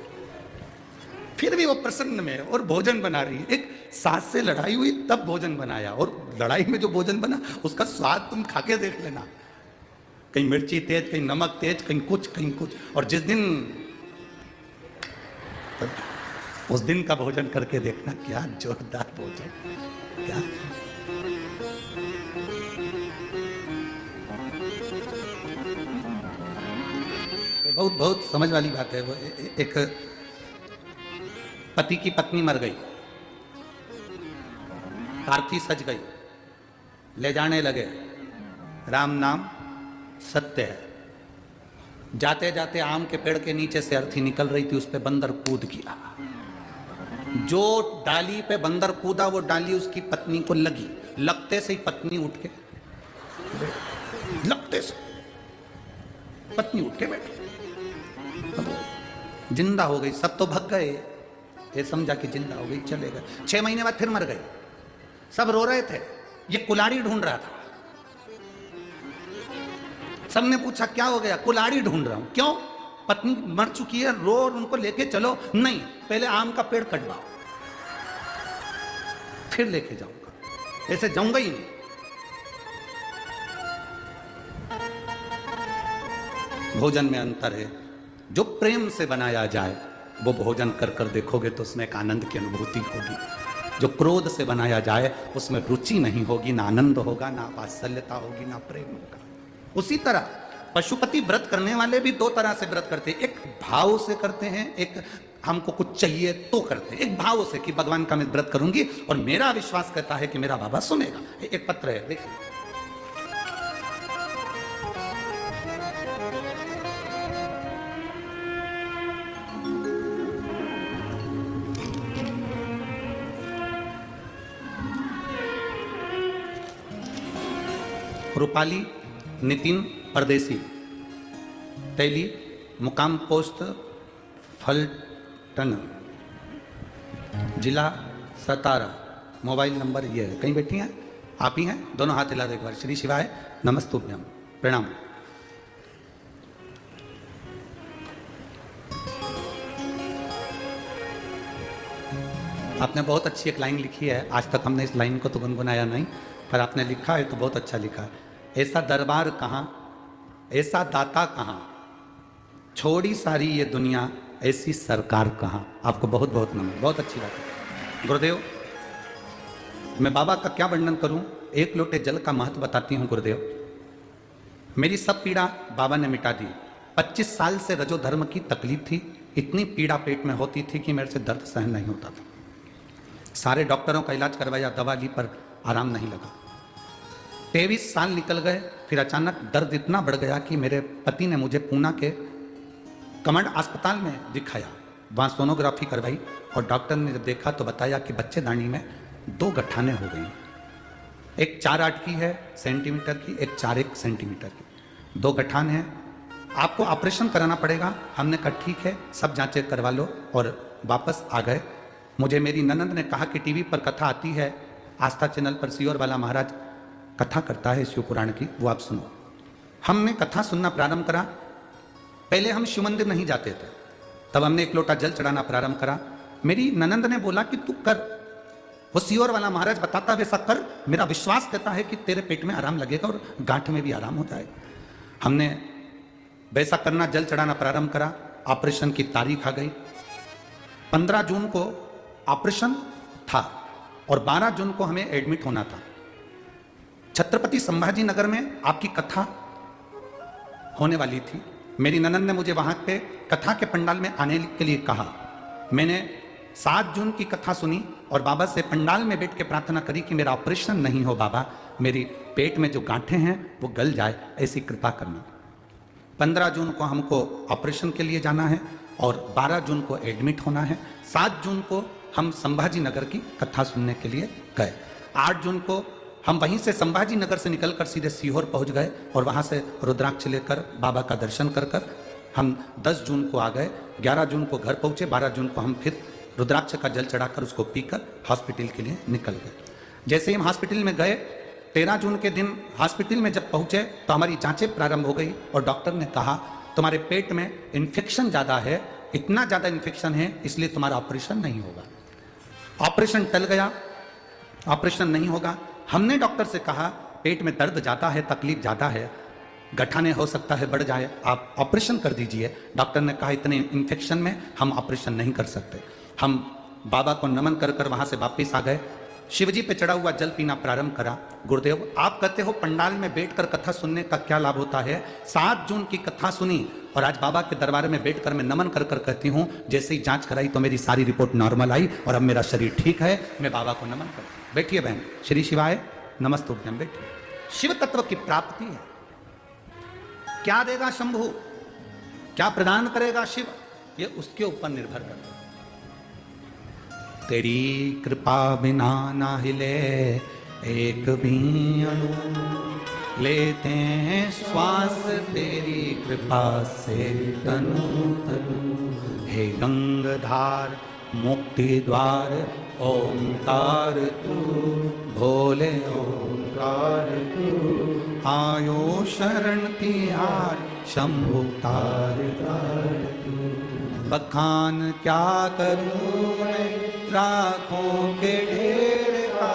फिर भी वो प्रसन्न में और भोजन बना रही है। एक सास से लड़ाई हुई तब भोजन बनाया, और लड़ाई में जो भोजन बना उसका स्वाद तुम खा के देख लेना, कहीं मिर्ची तेज, कहीं नमक तेज, कहीं कुछ कहीं कुछ। और जिस दिन उस दिन का भोजन करके देखना, क्या जोरदार भोजन, क्या बहुत बहुत समझ वाली बात है। वो एक पति की पत्नी मर गई, आरती सज गई, ले जाने लगे, राम नाम सत्य है। जाते जाते आम के पेड़ के नीचे से अर्थी निकल रही थी, उस पे बंदर कूद गया। जो डाली पे बंदर कूदा वो डाली उसकी पत्नी को लगी, लगते से ही पत्नी उठ के, लगते से पत्नी उठ के बैठी, जिंदा हो गई। सब तो भग गए, ये समझा कि जिंदा हो गई, चले गए। 6 महीने बाद फिर मर गई। सब रो रहे थे, ये कुल्हाड़ी ढूंढ रहा था। सबने पूछा क्या हो गया? कुल्हाड़ी ढूंढ रहा हूं। क्यों? पत्नी मर चुकी है, रो और उनको लेके चलो। नहीं, पहले आम का पेड़ कटवाओ, फिर लेके जाऊंगा, ऐसे जाऊंगा ही नहीं। भोजन में अंतर है। जो प्रेम से बनाया जाए वो भोजन कर कर देखोगे तो उसमें एक आनंद की अनुभूति होगी। जो क्रोध से बनाया जाए उसमें रुचि नहीं होगी, ना आनंद होगा, ना वात्सल्यता होगी, ना प्रेम होगा। उसी तरह पशुपति व्रत करने वाले भी 2 तरह से व्रत करते हैं। एक भाव से करते हैं, एक हमको कुछ चाहिए तो करते हैं। एक भाव से कि भगवान का मैं व्रत करूंगी और मेरा विश्वास कहता है कि मेरा बाबा सुनेगा। एक पत्र है, देखिए। रूपाली नितिन परदेसी, तैली, मुकाम पोस्ट फलटन, जिला सतारा, मोबाइल नंबर ये है। कहीं बैठी हैं? आप ही हैं? दोनों हाथ हिला दो एक बार। श्री शिवाय नमस्तुभ्यम, प्रणाम। आपने बहुत अच्छी एक लाइन लिखी है, आज तक हमने इस लाइन को तो गुनगुनाया नहीं, पर आपने लिखा है तो बहुत अच्छा लिखा है। ऐसा दरबार कहाँ, ऐसा दाता कहाँ, छोड़ी सारी ये दुनिया, ऐसी सरकार कहाँ। आपको बहुत बहुत नमन, बहुत अच्छी बात है गुरुदेव। मैं बाबा का क्या वर्णन करूं, एक लोटे जल का महत्व बताती हूं गुरुदेव। मेरी सब पीड़ा बाबा ने मिटा दी। 25 साल से रजो धर्म की तकलीफ थी, इतनी पीड़ा पेट में होती थी कि मेरे से दर्द सहन नहीं होता था। सारे डॉक्टरों का इलाज करवाया, दवा ली, पर आराम नहीं लगा। 23 साल निकल गए, फिर अचानक दर्द इतना बढ़ गया कि मेरे पति ने मुझे पूना के कमांड अस्पताल में दिखाया। वहाँ सोनोग्राफी करवाई और डॉक्टर ने जब देखा तो बताया कि बच्चेदानी में 2 गठाने हो गई। एक 4-8 की है सेंटीमीटर की, एक 4-1 सेंटीमीटर की, 2 गठान है। आपको ऑपरेशन कराना पड़ेगा। हमने कहा ठीक है, सब जांचें करवा लो, और वापस आ गए। मुझे मेरी ननंद ने कहा कि टीवी पर कथा आती है, आस्था चैनल पर सियोर वाला महाराज कथा करता है शिव पुराण की, वो आप सुनो। हमने कथा सुनना प्रारंभ करा। पहले हम शिव मंदिर नहीं जाते थे, तब हमने एक लोटा जल चढ़ाना प्रारंभ करा। मेरी ननंद ने बोला कि तू कर, वो सियोर वाला महाराज बताता वैसा कर, मेरा विश्वास कहता है कि तेरे पेट में आराम लगेगा और गांठ में भी आराम हो जाएगा। हमने वैसा करना, जल चढ़ाना प्रारंभ करा। ऑपरेशन की तारीख आ गई। 15 जून को ऑपरेशन था और 12 जून को हमें एडमिट होना था। छत्रपति संभाजी नगर में आपकी कथा होने वाली थी। मेरी ननंद ने मुझे वहां पे कथा के पंडाल में आने के लिए कहा। मैंने 7 जून की कथा सुनी और बाबा से पंडाल में बैठ के प्रार्थना करी कि मेरा ऑपरेशन नहीं हो बाबा, मेरी पेट में जो गांठें हैं वो गल जाए, ऐसी कृपा करना। 15 जून को हमको ऑपरेशन के लिए जाना है और 12 जून को एडमिट होना है। 7 जून को हम संभाजी नगर की कथा सुनने के लिए गए। 8 जून को हम वहीं से संभाजी नगर से निकलकर सीधे सीहोर पहुंच गए और वहां से रुद्राक्ष लेकर बाबा का दर्शन कर हम 10 जून को आ गए। 11 जून को घर पहुंचे। 12 जून को हम फिर रुद्राक्ष का जल चढ़ाकर उसको पीकर हॉस्पिटल के लिए निकल गए। जैसे ही हम हॉस्पिटल में गए, 13 जून के दिन हॉस्पिटल में जब पहुंचे तो हमारी जांचें प्रारंभ हो गई और डॉक्टर ने कहा तुम्हारे पेट में इन्फेक्शन ज़्यादा है, इतना ज़्यादा इन्फेक्शन है इसलिए तुम्हारा ऑपरेशन नहीं होगा। ऑपरेशन टल गया, ऑपरेशन नहीं होगा। हमने डॉक्टर से कहा पेट में दर्द ज़्यादा है, तकलीफ ज़्यादा है, गठाने हो सकता है बढ़ जाए, आप ऑपरेशन कर दीजिए। डॉक्टर ने कहा इतने इन्फेक्शन में हम ऑपरेशन नहीं कर सकते। हम बाबा को नमन कर वहाँ से वापस आ गए। शिवजी पे चढ़ा हुआ जल पीना प्रारंभ करा। गुरुदेव आप कहते हो पंडाल में बैठकर कथा सुनने का क्या लाभ होता है। 7 जून की कथा सुनी और आज बाबा के दरबार में बैठकर मैं नमन कर कहती हूँ, जैसे ही जांच कराई तो मेरी सारी रिपोर्ट नॉर्मल आई और अब मेरा शरीर ठीक है। मैं बाबा को नमन करती हूँ। बैठिए बहन, श्री शिवाय नमस्तुभ्यम। बैठिए। शिव तत्व की प्राप्ति है। क्या देगा शंभु, क्या प्रदान करेगा शिव, ये उसके ऊपर निर्भर करता है। तेरी कृपा बिना ना हिले एक भी अणु, लेते हैं श्वास तेरी कृपा से तनु तनु। हे गंगाधार मुक्ति द्वार ओंकार तू, भोले ओंकार तू। आयो शरण तिहार शंभु तार तार तू। बखान क्या करूं मैं राखों के ढेर का,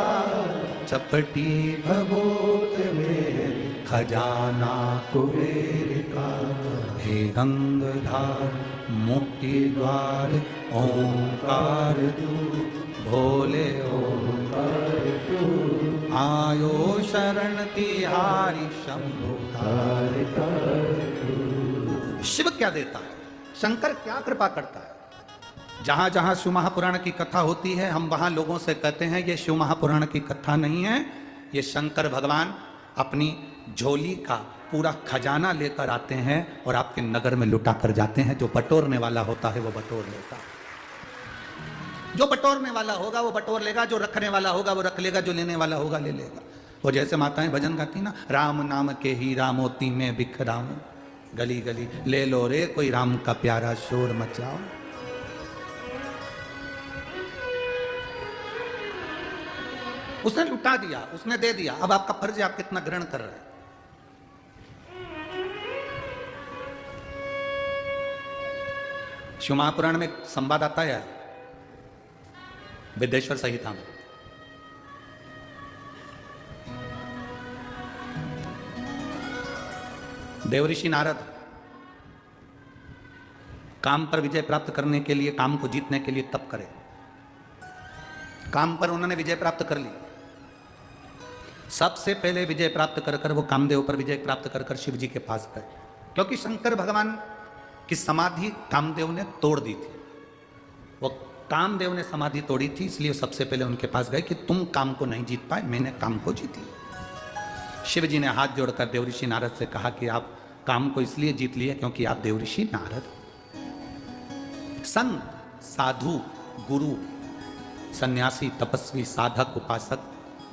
चपटी भभूत में खजाना कुबेर का। हे गंगाधार मुक्ति द्वार ओंकार तू, भोले ओंकार तू। आयो शरण तिहारी शंभु तार तार तू। शिव क्या देता है, शंकर क्या कृपा करता है। जहां जहां शिव महापुराण की कथा होती है हम वहां लोगों से कहते हैं ये शिव महापुराण की कथा नहीं है, ये शंकर भगवान अपनी झोली का पूरा खजाना लेकर आते हैं और आपके नगर में लुटा कर जाते हैं। जो बटोरने वाला होता है वो बटोर लेता है। जो बटोरने वाला होगा वो बटोर लेगा, जो रखने वाला होगा वो रख लेगा, जो लेने वाला होगा ले लेगा। वो जैसे माताएं भजन गाती ना, राम नाम के ही रामोती में बिखराऊं, गली गली ले लो रे कोई राम का प्यारा शोर मचाओ। उसने लुटा दिया, उसने दे दिया, अब आपका फर्ज है आप कितना ग्रहण कर रहे हैं। शिव महापुराण में संवाद आता है, विदेश्वर संहिता में। देवऋषि नारद काम पर विजय प्राप्त करने के लिए, काम को जीतने के लिए तप करे। काम पर उन्होंने विजय प्राप्त कर ली। सबसे पहले विजय प्राप्त कर कर वो कामदेव पर विजय प्राप्त कर कर शिव जी के पास गए, क्योंकि शंकर भगवान की समाधि कामदेव ने तोड़ दी थी। वो कामदेव ने समाधि तोड़ी थी, इसलिए सबसे पहले उनके पास गए कि तुम काम को नहीं जीत पाए, मैंने काम को जीती। शिव जी ने हाथ जोड़कर देवऋषि नारद से कहा कि आप काम को इसलिए जीत लिए क्योंकि आप देवऋषि नारद। संत, साधु, गुरु, सन्यासी, तपस्वी, साधक, उपासक,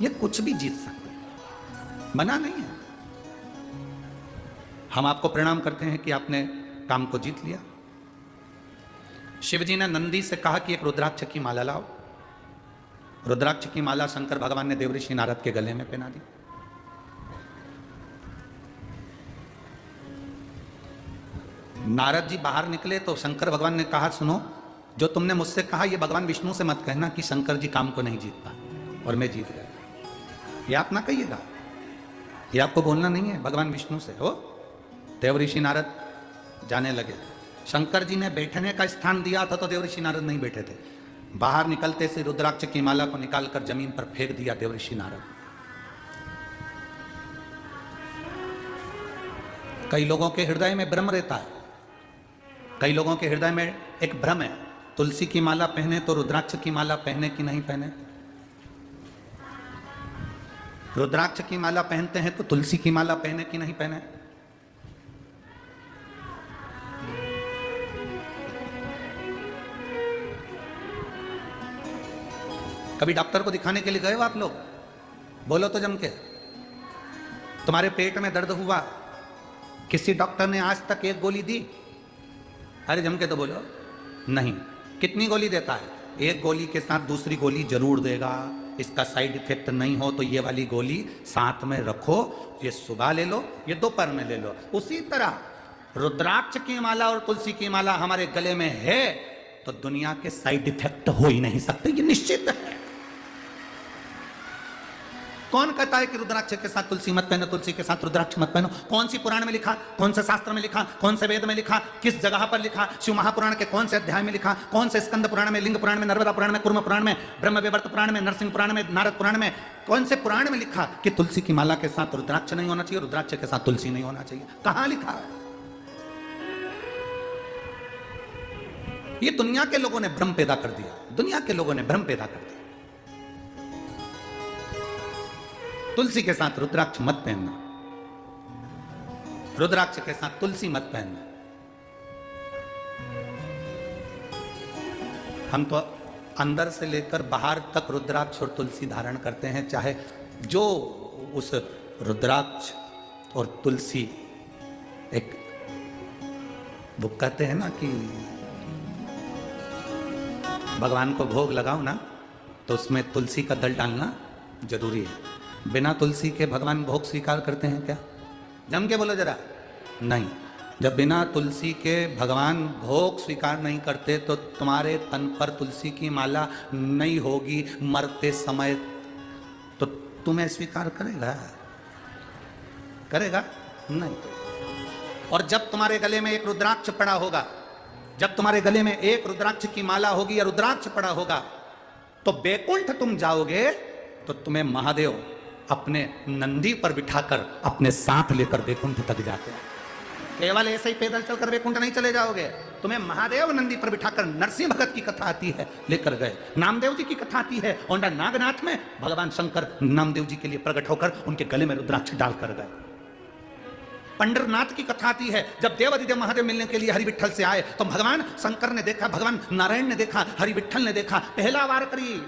ये कुछ भी जीत सकते, मना नहीं है। हम आपको प्रणाम करते हैं कि आपने काम को जीत लिया। शिव जी ने नंदी से कहा कि एक रुद्राक्ष की माला लाओ। रुद्राक्ष की माला शंकर भगवान ने देवऋषि नारद के गले में पहना दी। नारद जी बाहर निकले तो शंकर भगवान ने कहा, सुनो, जो तुमने मुझसे कहा ये भगवान विष्णु से मत कहना कि शंकर जी काम को नहीं जीत पाए और मैं जीत गया। ये आप ना कहिएगा, ये आपको बोलना नहीं है, भगवान विष्णु से हो। देवऋषि नारद जाने लगे। शंकर जी ने बैठने का स्थान दिया था तो देवऋषि नारद नहीं बैठे थे। बाहर निकलते से रुद्राक्ष की माला को निकालकर जमीन पर फेंक दिया देवऋषि नारद। कई लोगों के हृदय में भ्रम रहता है, कई लोगों के हृदय में एक भ्रम है, तुलसी की माला पहने तो रुद्राक्ष की माला पहने कि नहीं पहने। रुद्राक्ष की माला पहनते हैं तो तुलसी की माला पहने कि नहीं पहने। कभी डॉक्टर को दिखाने के लिए गए हो आप लोग? बोलो तो जम के। तुम्हारे पेट में दर्द हुआ, किसी डॉक्टर ने आज तक एक गोली दी? अरे जम के तो बोलो। नहीं। कितनी गोली देता है? एक गोली के साथ दूसरी गोली जरूर देगा। इसका साइड इफेक्ट नहीं हो तो ये वाली गोली साथ में रखो, ये सुबह ले लो, ये दोपहर में ले लो। उसी तरह रुद्राक्ष की माला और तुलसी की माला हमारे गले में है तो दुनिया के साइड इफेक्ट हो ही नहीं सकते, ये निश्चित है। कौन कहता है कि रुद्राक्ष के साथ तुलसी मत पहनो, तुलसी के साथ रुद्राक्ष मत पहनो? कौन सी पुराण में लिखा, कौन से शास्त्र में लिखा, कौन से वेद में लिखा, किस जगह पर लिखा? शिव महापुराण के कौन से अध्याय में लिखा? कौन से स्कंद पुराण में, लिंग पुराण में, नर्मदा पुराण में, कुर्म पुराण में, ब्रह्म वैवर्त पुराण में, नरसिंह पुराण में, नारद पुराण में, कौन से पुराण में लिखा कि तुलसी की माला के साथ रुद्राक्ष नहीं होना चाहिए, रुद्राक्ष के साथ तुलसी नहीं होना चाहिए? कहां लिखा है? ये दुनिया के लोगों ने भ्रम पैदा कर दिया, दुनिया के लोगों ने भ्रम पैदा कर दिया। तुलसी के साथ रुद्राक्ष मत पहनना, रुद्राक्ष के साथ तुलसी मत पहनना। हम तो अंदर से लेकर बाहर तक रुद्राक्ष और तुलसी धारण करते हैं, चाहे जो उस रुद्राक्ष और तुलसी एक, वो कहते हैं ना कि भगवान को भोग लगाओ ना तो उसमें तुलसी का दल डालना जरूरी है। बिना तुलसी के भगवान भोग स्वीकार करते हैं क्या? जम के बोलो जरा। नहीं। जब बिना तुलसी के भगवान भोग स्वीकार नहीं करते तो तुम्हारे तन पर तुलसी की माला नहीं होगी मरते समय तो तुम्हें स्वीकार करेगा? करेगा नहीं। और जब तुम्हारे गले में एक रुद्राक्ष पड़ा होगा, जब तुम्हारे गले में एक रुद्राक्ष की माला होगी या रुद्राक्ष पड़ा होगा तो बैकुंठ तुम जाओगे तो तुम्हें महादेव अपने नंदी पर बिठाकर अपने साथ लेकर बैकुंठ तक जाते हैं। केवल ऐसे ही पैदल चलकर बैकुंठ नहीं चले जाओगे, तुम्हें महादेव नंदी पर बिठाकर, नरसिंह भगत की कथा आती है लेकर गए, नामदेव जी की कथा आती है और नागनाथ में भगवान शंकर नामदेव जी के लिए प्रकट होकर उनके गले में रुद्राक्ष डालकर गए। पंडरनाथ की कथा आती है, जब देव अधिदेव महादेव मिलने के लिए हरि विठल से आए तो भगवान शंकर ने देखा, भगवान नारायण ने देखा, हरि विठल ने देखा, पहला वार करी,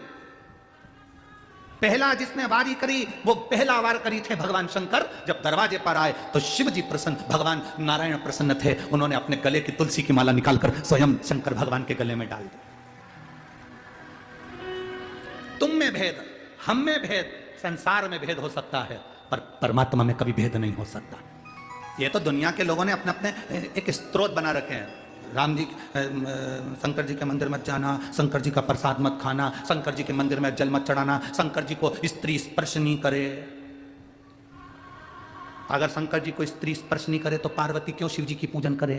पहला जिसने वारी करी वो पहला वार करी थे भगवान शंकर। जब दरवाजे पर आए तो शिव जी प्रसन्न, भगवान नारायण प्रसन्न थे। उन्होंने अपने गले की तुलसी की माला निकालकर स्वयं शंकर भगवान के गले में डाल दी। तुम में भेद, हम में भेद, संसार में भेद हो सकता है पर परमात्मा में कभी भेद नहीं हो सकता। ये तो दुनिया के लोगों ने अपने अपने एक स्त्रोत बना रखे हैं। राम जी शंकर जी के मंदिर मत जाना, शंकर जी का प्रसाद मत खाना, शंकर जी के मंदिर में जल मत चढ़ाना, शंकर जी को स्त्री स्पर्श नहीं करे। अगर शंकर जी को स्त्री स्पर्श नहीं करे तो पार्वती क्यों शिव जी की पूजन करे?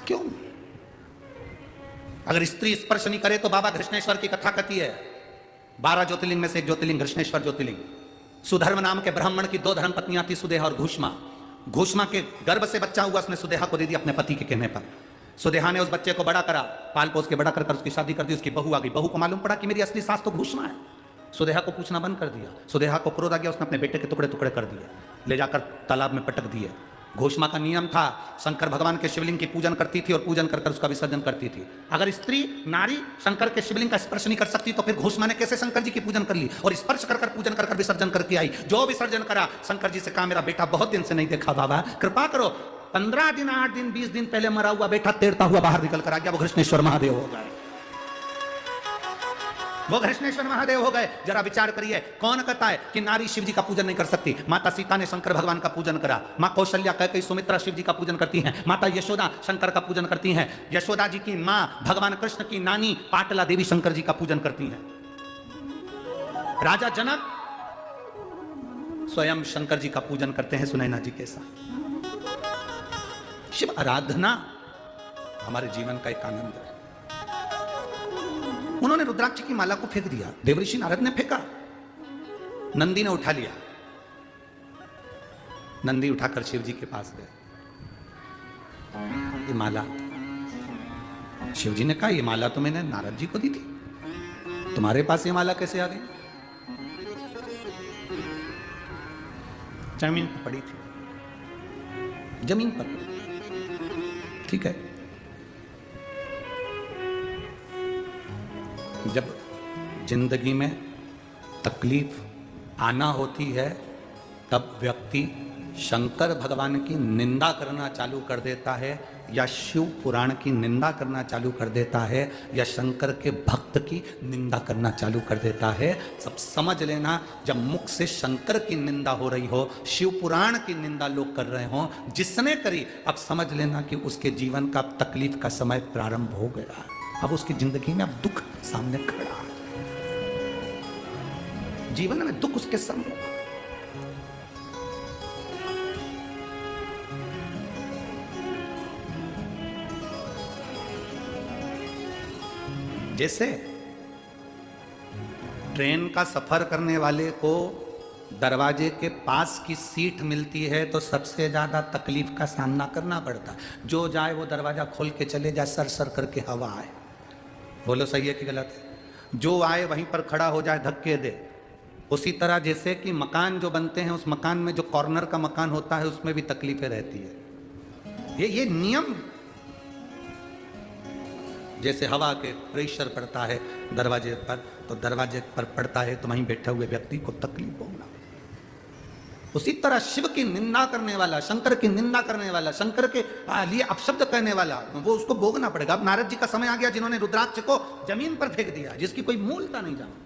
क्यों? अगर स्त्री स्पर्श नहीं करे तो बाबा घृष्णेश्वर की कथा कहती है, 12 ज्योतिर्लिंग में से एक ज्योतिर्लिंग घृष्णेश्वर ज्योतिर्लिंग। सुधर्म नाम के ब्राह्मण की 2 धर्म पत्नियां थी, सुदेहा और घूष्मा। घूष्मा के गर्भ से बच्चा हुआ, उसने सुदेहा को दे दिया अपने पति के कहने पर। सुदेहा ने उस बच्चे को बड़ा करा, पाल पोस के बड़ा कर उसकी शादी कर दी। उसकी बहू आ गई, बहू को मालूम पड़ा कि मेरी असली सास तो घूष्मा है। सुदेहा को पूछना बंद कर दिया। सुदेहा को क्रोध आ गया, उसने अपने बेटे के टुकड़े टुकड़े कर दिए, ले जाकर तालाब में पटक दिए। घोषमा का नियम था, शंकर भगवान के शिवलिंग की पूजन करती थी और पूजन कर उसका विसर्जन करती थी। अगर स्त्री नारी शंकर के शिवलिंग का स्पर्श नहीं कर सकती तो फिर घोषमा ने कैसे शंकर जी की पूजन कर ली और स्पर्श कर पूजन कर विसर्जन करके आई। जो विसर्जन करा, शंकर जी से कहा मेरा बेटा बहुत दिन से नहीं देखा बाबा, कृपा करो। 15 दिन 8 दिन 20 दिन पहले मरा हुआ बेटा तैरता हुआ बाहर निकल कर आ गया। वो घृष्णेश्वर महादेव हो गए, वो घृष्णेश्वर महादेव हो गए। जरा विचार करिए, कौन कहता है कि नारी शिव जी का पूजन नहीं कर सकती? माता सीता ने शंकर भगवान का पूजन करा, मां कौशल्या कैकेयी सुमित्रा शिव जी का पूजन करती हैं, माता यशोदा शंकर का पूजन करती हैं, यशोदा जी की मां भगवान कृष्ण की नानी पाटला देवी शंकर जी का पूजन करती हैं, राजा जनक स्वयं शंकर जी का पूजन करते हैं सुनैना जी के साथ। शिव आराधना हमारे जीवन का एक आनंद है। उन्होंने रुद्राक्ष की माला को फेंक दिया, देवऋषि नारद ने फेंका, नंदी ने उठा लिया। नंदी उठाकर शिव जी के पास गए, ये माला। शिव जी ने कहा ये माला तो मैंने नारद जी को दी थी, तुम्हारे पास ये माला कैसे आ गई? जमीन पर पड़ी थी, जमीन पर पड़ी। ठीक है, जब जिंदगी में तकलीफ आना होती है तब व्यक्ति शंकर भगवान की निंदा करना चालू कर देता है, या शिव पुराण की निंदा करना चालू कर देता है, या शंकर के भक्त की निंदा करना चालू कर देता है। सब समझ लेना, जब मुख से शंकर की निंदा हो रही हो, शिव पुराण की निंदा लोग कर रहे हो, जिसने करी, अब समझ लेना कि उसके जीवन का तकलीफ का समय प्रारंभ हो गया। अब उसकी जिंदगी में अब दुख सामने खड़ा है, जीवन में दुख उसके सामने। जैसे ट्रेन का सफर करने वाले को दरवाजे के पास की सीट मिलती है तो सबसे ज्यादा तकलीफ का सामना करना पड़ता। जो जाए वो दरवाजा खोल के चले जाए, सर सर करके हवा आए। बोलो सही है कि गलत है? जो आए वहीं पर खड़ा हो जाए, धक्के दे। उसी तरह जैसे कि मकान जो बनते हैं, उस मकान में जो कॉर्नर का मकान होता है उसमें भी तकलीफें रहती है। ये नियम, जैसे हवा के प्रेशर पड़ता है दरवाजे पर, तो दरवाजे पर पड़ता है तो वहीं बैठे हुए व्यक्ति को तकलीफ होना। उसी तरह शिव की निंदा करने वाला, शंकर की निंदा करने वाला, शंकर के लिए अपशब्द कहने वाला, वो उसको भोगना पड़ेगा। अब नारद जी का समय आ गया जिन्होंने रुद्राक्ष को जमीन पर फेंक दिया, जिसकी कोई मूलता नहीं जाना।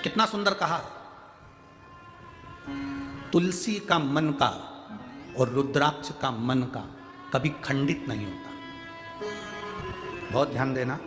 कितना सुंदर कहा, तुलसी का मन का और रुद्राक्ष का मन का कभी खंडित नहीं होता। बहुत ध्यान देना,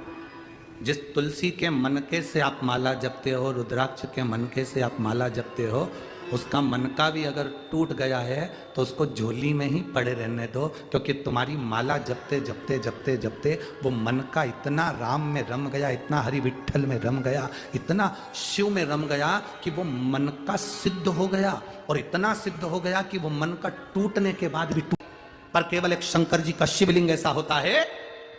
जिस तुलसी के मनके से आप माला जपते हो, रुद्राक्ष के मनके से आप माला जपते हो, उसका मनका भी अगर टूट गया है तो उसको झोली में ही पड़े रहने दो, क्योंकि तुम्हारी माला जपते जपते जपते जपते वो मनका इतना राम में रम गया, इतना हरि विठ्ठल में रम गया, इतना शिव में रम गया कि वो मनका सिद्ध हो गया। और इतना सिद्ध हो गया कि वो मनका टूटने के बाद भी पर केवल एक शंकर जी का शिवलिंग ऐसा होता है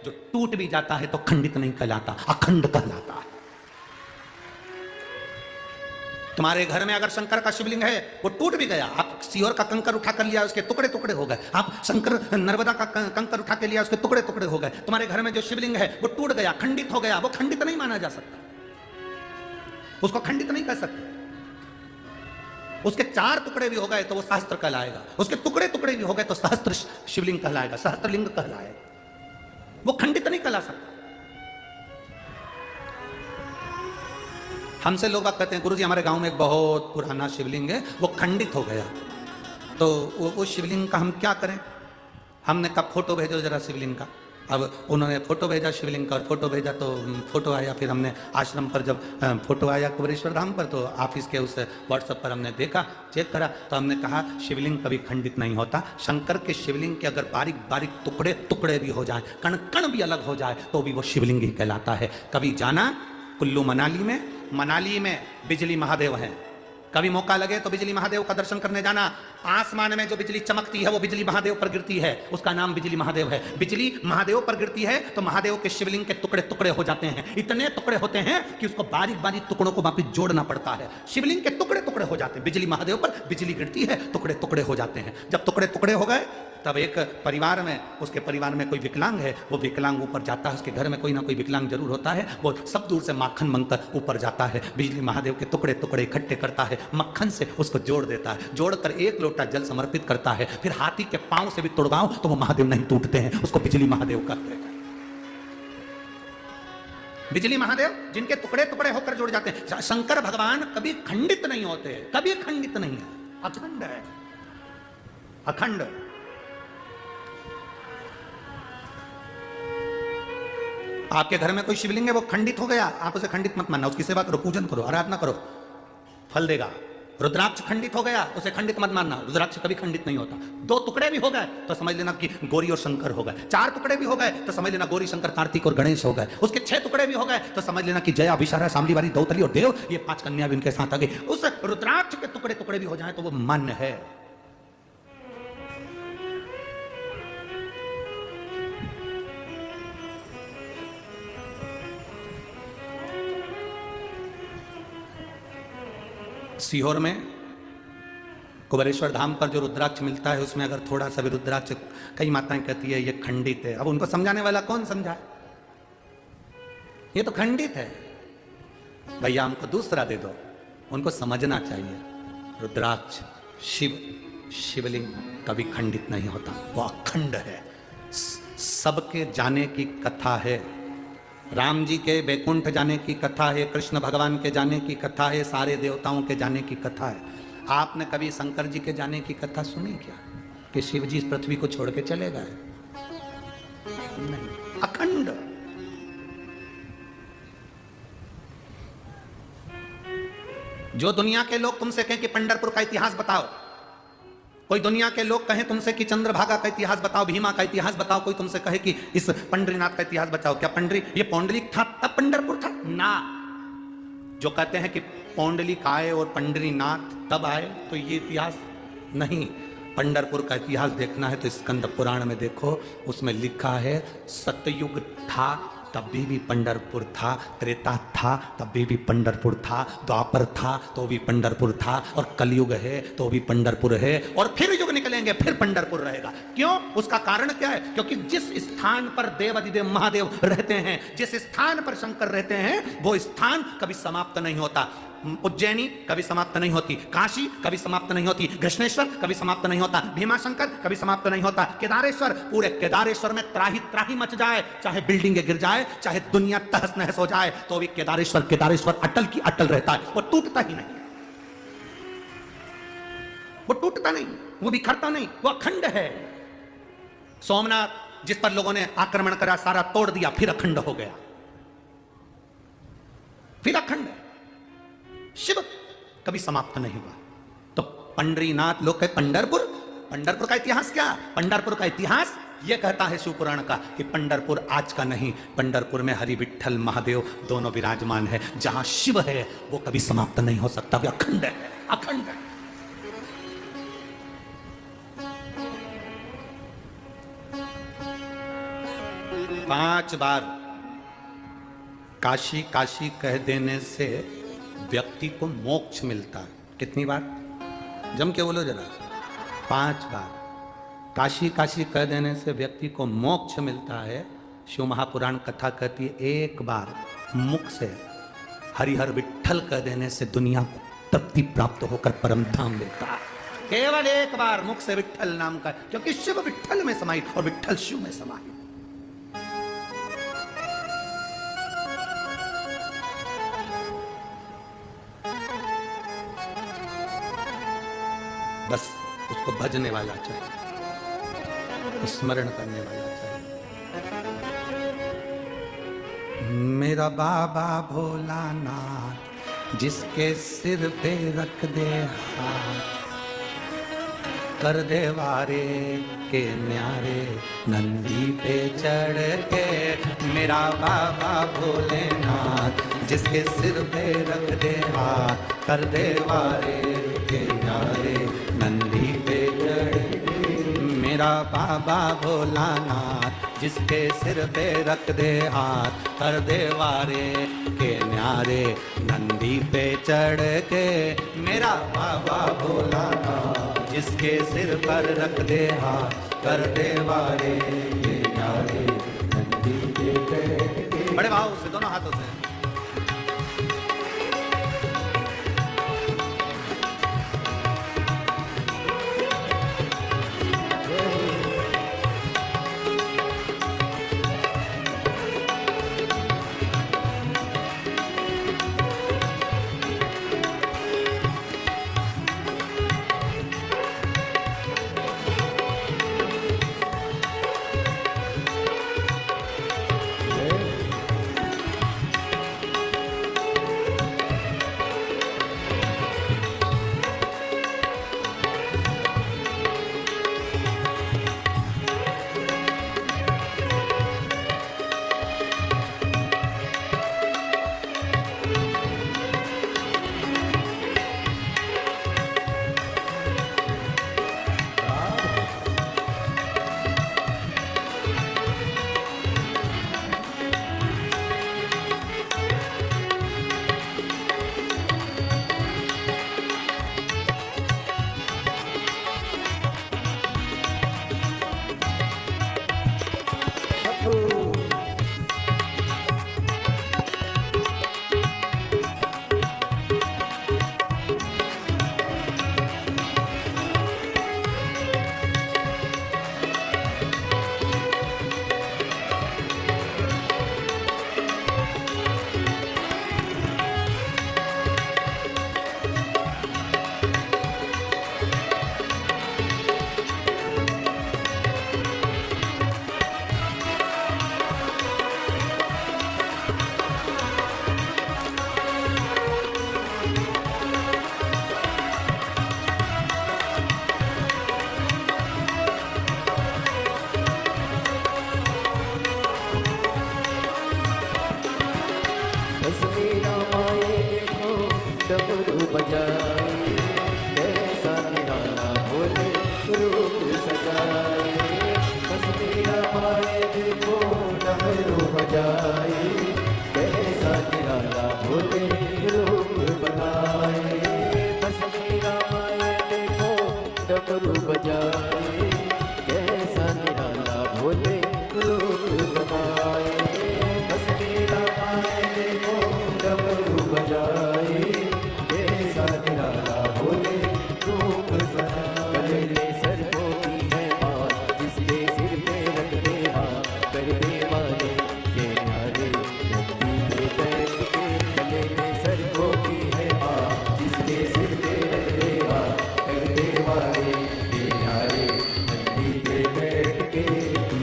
जो टूट भी जाता है तो खंडित नहीं कहलाता, अखंड कहलाता है। तुम्हारे घर में अगर शंकर का शिवलिंग है, वो टूट भी गया, आप सीहोर का कंकर उठा कर लिया, उसके टुकड़े टुकड़े हो गए, आप शंकर नर्मदा का कंकर उठा के लिया, उसके टुकड़े टुकड़े हो गए, तुम्हारे घर में जो शिवलिंग है वो टूट गया, खंडित हो गया, वो खंडित नहीं माना जा सकता, उसको खंडित नहीं कह सकते। उसके 4 टुकड़े भी हो गए तो वो सहस्त्र कहलाएगा, उसके टुकड़े टुकड़े भी हो गए तो सहस्त्र शिवलिंग कहलाएगा, सहस्त्रलिंग कहलाएगा, वो खंडित नहीं कहला सकता। हमसे लोग बात कहते हैं गुरुजी हमारे गांव में एक बहुत पुराना शिवलिंग है, वो खंडित हो गया, तो वो शिवलिंग का हम क्या करें? हमने कहा फोटो भेजो जरा शिवलिंग का। अब उन्होंने फोटो भेजा शिवलिंग का, और फोटो भेजा तो फोटो आया। फिर हमने आश्रम पर जब फोटो आया कुबेरेश्वर धाम पर, तो ऑफिस के उस व्हाट्सएप पर हमने देखा, चेक करा, तो हमने कहा शिवलिंग कभी खंडित नहीं होता। शंकर के शिवलिंग के अगर बारीक बारीक टुकड़े टुकड़े भी हो जाए, कण कण भी अलग हो जाए, तो भी वो शिवलिंग ही कहलाता है। कभी जाना कुल्लू मनाली में बिजली महादेव हैं, कभी मौका लगे तो बिजली महादेव का दर्शन करने जाना। आसमान में जो बिजली चमकती है वो बिजली महादेव पर गिरती है, उसका नाम बिजली महादेव है। बिजली महादेव पर गिरती है तो महादेव के शिवलिंग के टुकड़े टुकड़े हो जाते हैं, इतने टुकड़े होते हैं कि उसको बारीक बारीक टुकड़ों को वापिस जोड़ना पड़ता है। शिवलिंग के टुकड़े टुकड़े हो जाते हैं, बिजली महादेव पर बिजली गिरती है, टुकड़े टुकड़े हो जाते हैं। जब टुकड़े टुकड़े हो गए तब एक परिवार में, उसके परिवार में कोई विकलांग है, वो विकलांग ऊपर जाता है, उसके घर में कोई ना कोई विकलांग जरूर होता है, वो सब दूर से माखन मंगकर ऊपर जाता है, बिजली महादेव के टुकड़े टुकड़े इकट्ठे करता है, मक्खन से उसको जोड़ देता है, जोड़कर एक लोटा जल समर्पित करता है। फिर हाथी के पांव से भी तोड़वाओ तो वो महादेव नहीं टूटते हैं, उसको बिजली महादेव कहते हैं। बिजली महादेव जिनके टुकड़े टुकड़े होकर जुड़ जाते हैं। शंकर भगवान कभी खंडित नहीं होते, कभी खंडित नहीं है, अखंड है, अखंड। आपके घर में कोई शिवलिंग है, वो खंडित हो गया, आप उसे खंडित मत मानना, उसकी सेवा करो, पूजन करो, आराधना करो, फल देगा। रुद्राक्ष खंडित हो गया, उसे खंडित मत मानना, रुद्राक्ष कभी खंडित नहीं होता। 2 टुकड़े भी हो गए तो समझ लेना कि गौरी और शंकर हो गए, 4 टुकड़े भी हो गए तो समझ लेना गौरी शंकर कार्तिक और गणेश हो गए, उसके 6 टुकड़े भी हो गए तो समझ लेना कि जया विशारा सांबलीवारी दौतली और देव, ये 5 कन्या भी उनके साथ आ गई। उस रुद्राक्ष के टुकड़े टुकड़े भी हो जाए तो वो मान्य है। सीहोर में कुबेरेश्वर धाम पर जो रुद्राक्ष मिलता है उसमें अगर थोड़ा सा भी रुद्राक्ष, कई माताएं कहती है ये खंडित है। अब उनको समझाने वाला कौन समझाए? ये तो खंडित है, भैया हमको दूसरा दे दो। उनको समझना चाहिए रुद्राक्ष शिवलिंग कभी खंडित नहीं होता, वो अखंड है। सबके जाने की कथा है, राम जी के बैकुंठ जाने की कथा है, कृष्ण भगवान के जाने की कथा है, सारे देवताओं के जाने की कथा है। आपने कभी शंकर जी के जाने की कथा सुनी क्या, कि शिव जी इस पृथ्वी को छोड़ के चले गए? नहीं, अखंड। जो दुनिया के लोग तुमसे कहें कि पंढरपुर का इतिहास बताओ, कोई दुनिया के लोग कहें तुमसे कि चंद्रभागा का इतिहास बताओ, भीमा का इतिहास बताओ, कोई तुमसे कहे कि इस पंडरीनाथ का इतिहास बताओ, क्या ये पौंडलिक था तब पंढरपुर था? ना। जो कहते हैं कि पौंडलिक आए और पंडरीनाथ तब आए, तो ये इतिहास नहीं। पंढरपुर का इतिहास देखना है तो स्कंद पुराण में देखो, उसमें लिखा है सतयुग था तब भी पंढरपुर था, त्रेता था तब भी पंढरपुर था, द्वापर था तो भी पंढरपुर था, और कलयुग है तो भी पंढरपुर है, और फिर युग निकलेंगे फिर पंढरपुर रहेगा। क्यों? उसका कारण क्या है? क्योंकि जिस स्थान पर देवादिदेव महादेव रहते हैं, जिस स्थान पर शंकर रहते हैं, वो स्थान कभी समाप्त नहीं होता। उज्जैनी कभी समाप्त नहीं होती, काशी कभी समाप्त नहीं होती, कृष्णेश्वर कभी समाप्त नहीं होता, भीमाशंकर कभी समाप्त नहीं होता, केदारेश्वर, पूरे केदारेश्वर में त्राही त्राही मच जाए, चाहे बिल्डिंगें गिर जाए, चाहे दुनिया तहस नहस हो जाए, तो भी केदारेश्वर अटल की अटल रहता है, वो टूटता ही नहीं, वो टूटता नहीं, वो बिखरता नहीं, वो अखंड है। सोमनाथ जिस पर लोगों ने आक्रमण करा, सारा तोड़ दिया, फिर अखंड हो गया, फिर अखंड। शिव कभी समाप्त नहीं हुआ। तो पंडरीनाथ, लोग कहे पंढरपुर का इतिहास क्या? पंढरपुर का इतिहास यह कहता है शिवपुराण का कि पंढरपुर आज का नहीं, पंढरपुर में हरि विठ्ठल महादेव दोनों विराजमान है। जहां शिव है वो कभी समाप्त नहीं हो सकता, वो अखंड है, अखंड है। पांच बार काशी काशी कह देने से व्यक्ति को मोक्ष मिलता है। कितनी बार? जम के बोलो जरा। 5 बार काशी काशी कह देने से व्यक्ति को मोक्ष मिलता है। शिव महापुराण कथा कहती है 1 बार मुख से हरिहर विठ्ठल कह देने से दुनिया को तृप्ति प्राप्त होकर परम धाम मिलता है। केवल 1 बार मुख से विठ्ठल नाम का, क्योंकि शिव विठ्ठल में समाहित और विठ्ठल शिव में समाहित। बस उसको भजने वाला चाहिए, स्मरण करने वाला चाहिए। मेरा बाबा भोलानाथ जिसके सिर पे रख दे हाथ, कर दे वारे के न्यारे नंदी पे चढ़ के। मेरा बाबा भोलेनाथ जिसके सिर पे रख दे हाथ, कर दे वारे के न्यारे नंदी पे चढ़ के। मेरा बाबा भोलानाथ जिसके सिर पे रख दे हाथ, कर दे वारे के न्यारे नंदी पे चढ़ के। मेरा बाबा भोलानाथ जिसके सिर पर रख दे हाथ, कर दे वारे के न्यारे नंदी पे चढ़ के। बड़े भाव से दोनों हाथों से।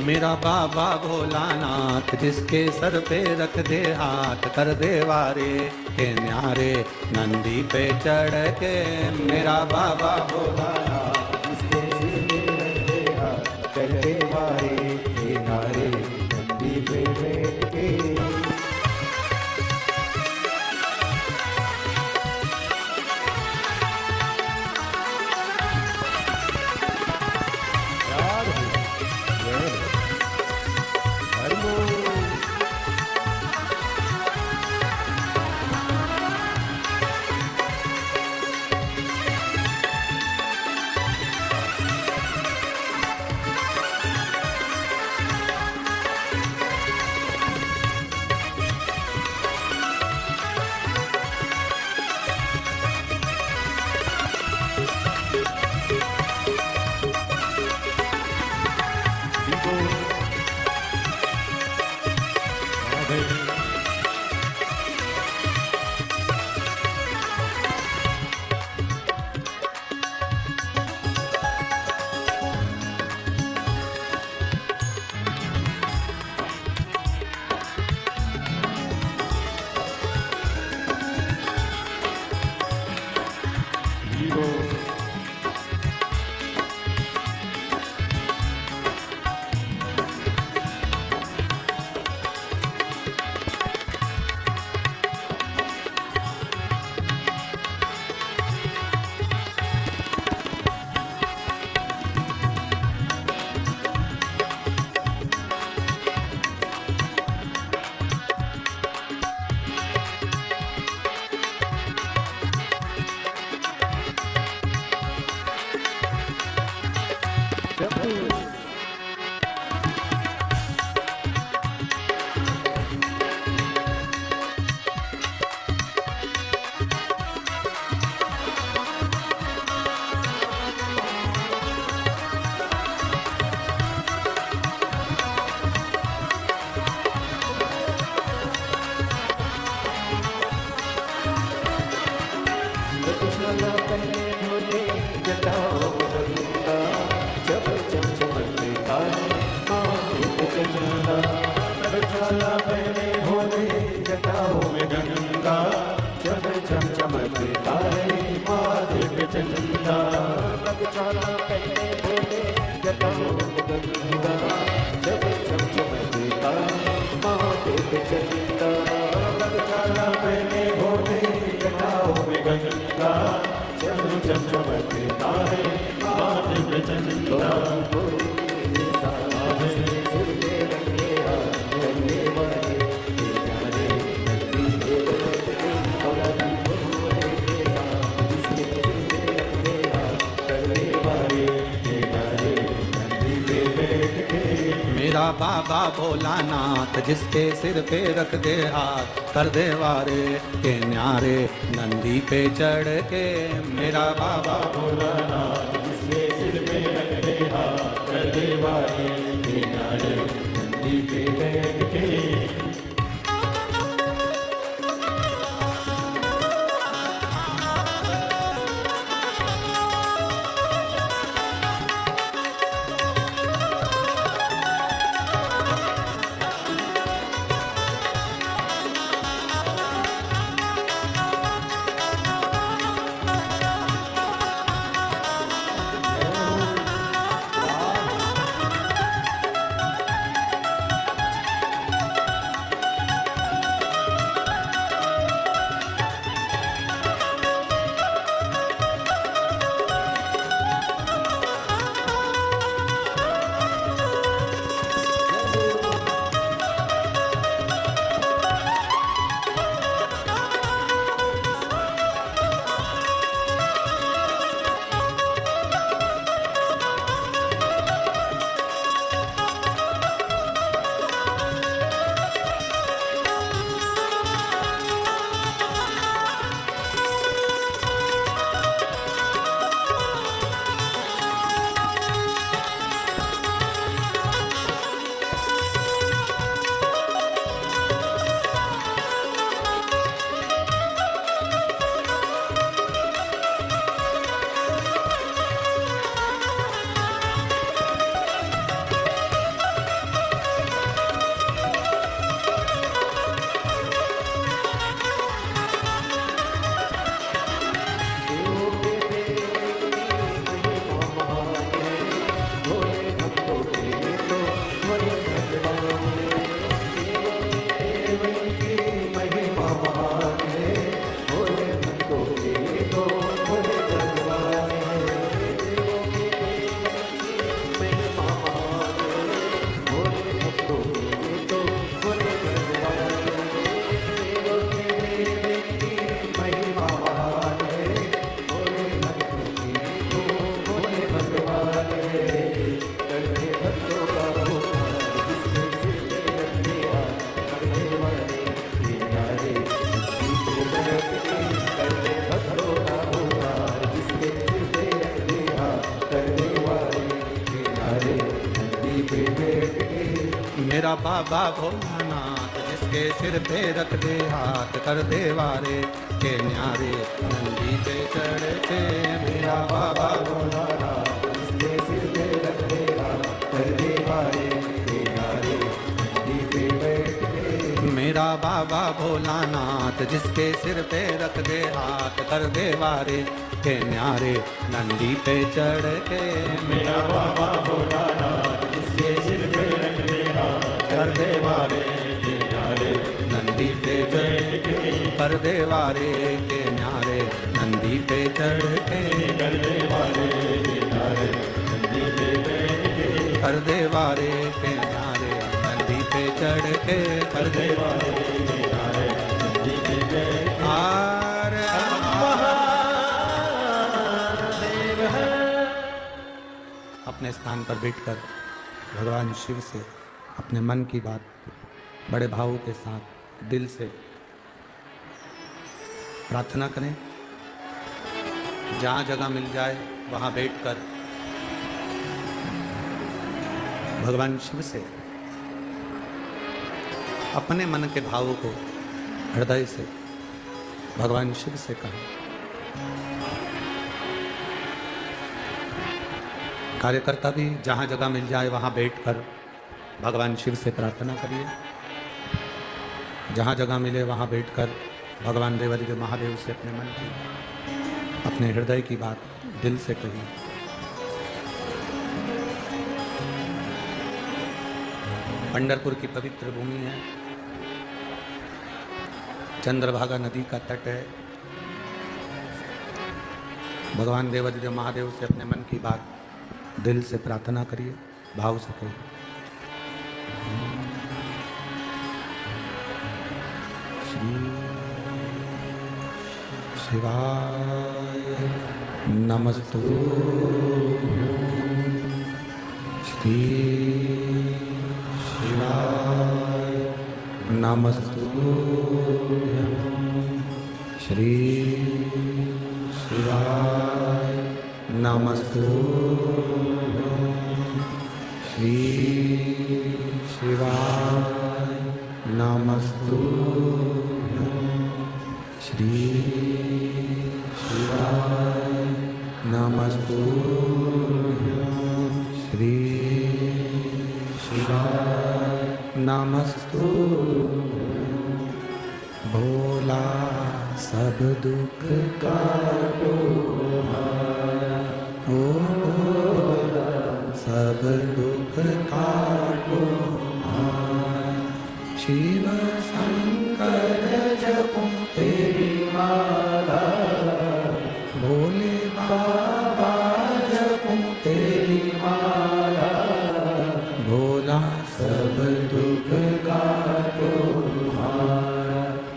मेरा बाबा भोलानाथ जिसके सर पे रख दे हाथ, कर दे वारे के न्यारे नंदी पे चढ़ के। मेरा बाबा भोलानाथ जिसके सिर पे रख दे हाथ, कर दे वारे के न्यारे नंदी पे बैठ के। भोले जटाओं में गंगा चम चम चमकता है महादेव चंदा रंगशाला पहने भोले जटाओं में गंगा चम चम चमकता महादेव चंदा रंगशाला पहने भोले जटाओं में गंगा चम चम चमकता है महादेव चंदा मेरा बाबा भोलानाथ जिसके सिर पे रख दे हाथ कर दे वारे के न्यारे नंदी पे चढ़ के। मेरा बाबा भोलानाथ जिसके सिर पे रख दे हाथ कर दे वारे के न्यारे नंदी पे बैठ के। मेरा बाबा भोलानाथ जिसके सिर पे रख दे हाथ कर दे वारे के न्यारे नंदी पे चढ़ के। मेरा बाबा भोलानाथ जिसके सिर पे रख दे हाथ कर दे वारे के न्यारे नंदी पे बैठ के। मेरा बाबा भोलानाथ जिसके सिर पे रख दे हाथ कर दे वारे के न्यारे नंदी पे चढ़ के। मेरा बाबा भोलानाथ जिसके सिर पे रख दे हाथ कर दे वारे के न्यारे नंदी पे चढ़ के कर दे वारे के न्यारे नंदी पे चढ़ के। कर दे वारे के न्यारे नंदी पे बैठ के। कर दे वारे के न्यारे नंदी पे चढ़ के। कर दे वारे के न्यारे नंदी पे बैठ के। आर अपने स्थान पर बैठकर भगवान शिव से अपने मन की बात बड़े भाव के साथ दिल से प्रार्थना करें। जहाँ जगह मिल जाए वहाँ बैठकर भगवान शिव से अपने मन के भावों को हृदय से भगवान शिव से कहें। कार्यकर्ता भी जहाँ जगह मिल जाए वहाँ बैठकर भगवान शिव से प्रार्थना करिए। जहाँ जगह मिले वहाँ बैठकर भगवान देवादिदेव महादेव से अपने मन की, अपने हृदय की बात दिल से कही। पंढरपुर की पवित्र भूमि है, चंद्रभागा नदी का तट है। भगवान देवादिदेव महादेव से अपने मन की बात दिल से प्रार्थना करिए, भाव से कहिए। श्री शिवाय नमस्तु, श्री शिवाय नमस्तु, श्री शिवाय नमस्तु, श्री शिवाय नमस्तु, श्री शिवाय नमस्तु, श्री शिवाय नमस्तु। भोला सब दुख काटो ओ भोला सब दुख काटो, शिव शंकर जपो तेरी माला, भोले बाबा जपो तेरी माला, भोला सब दुख काटो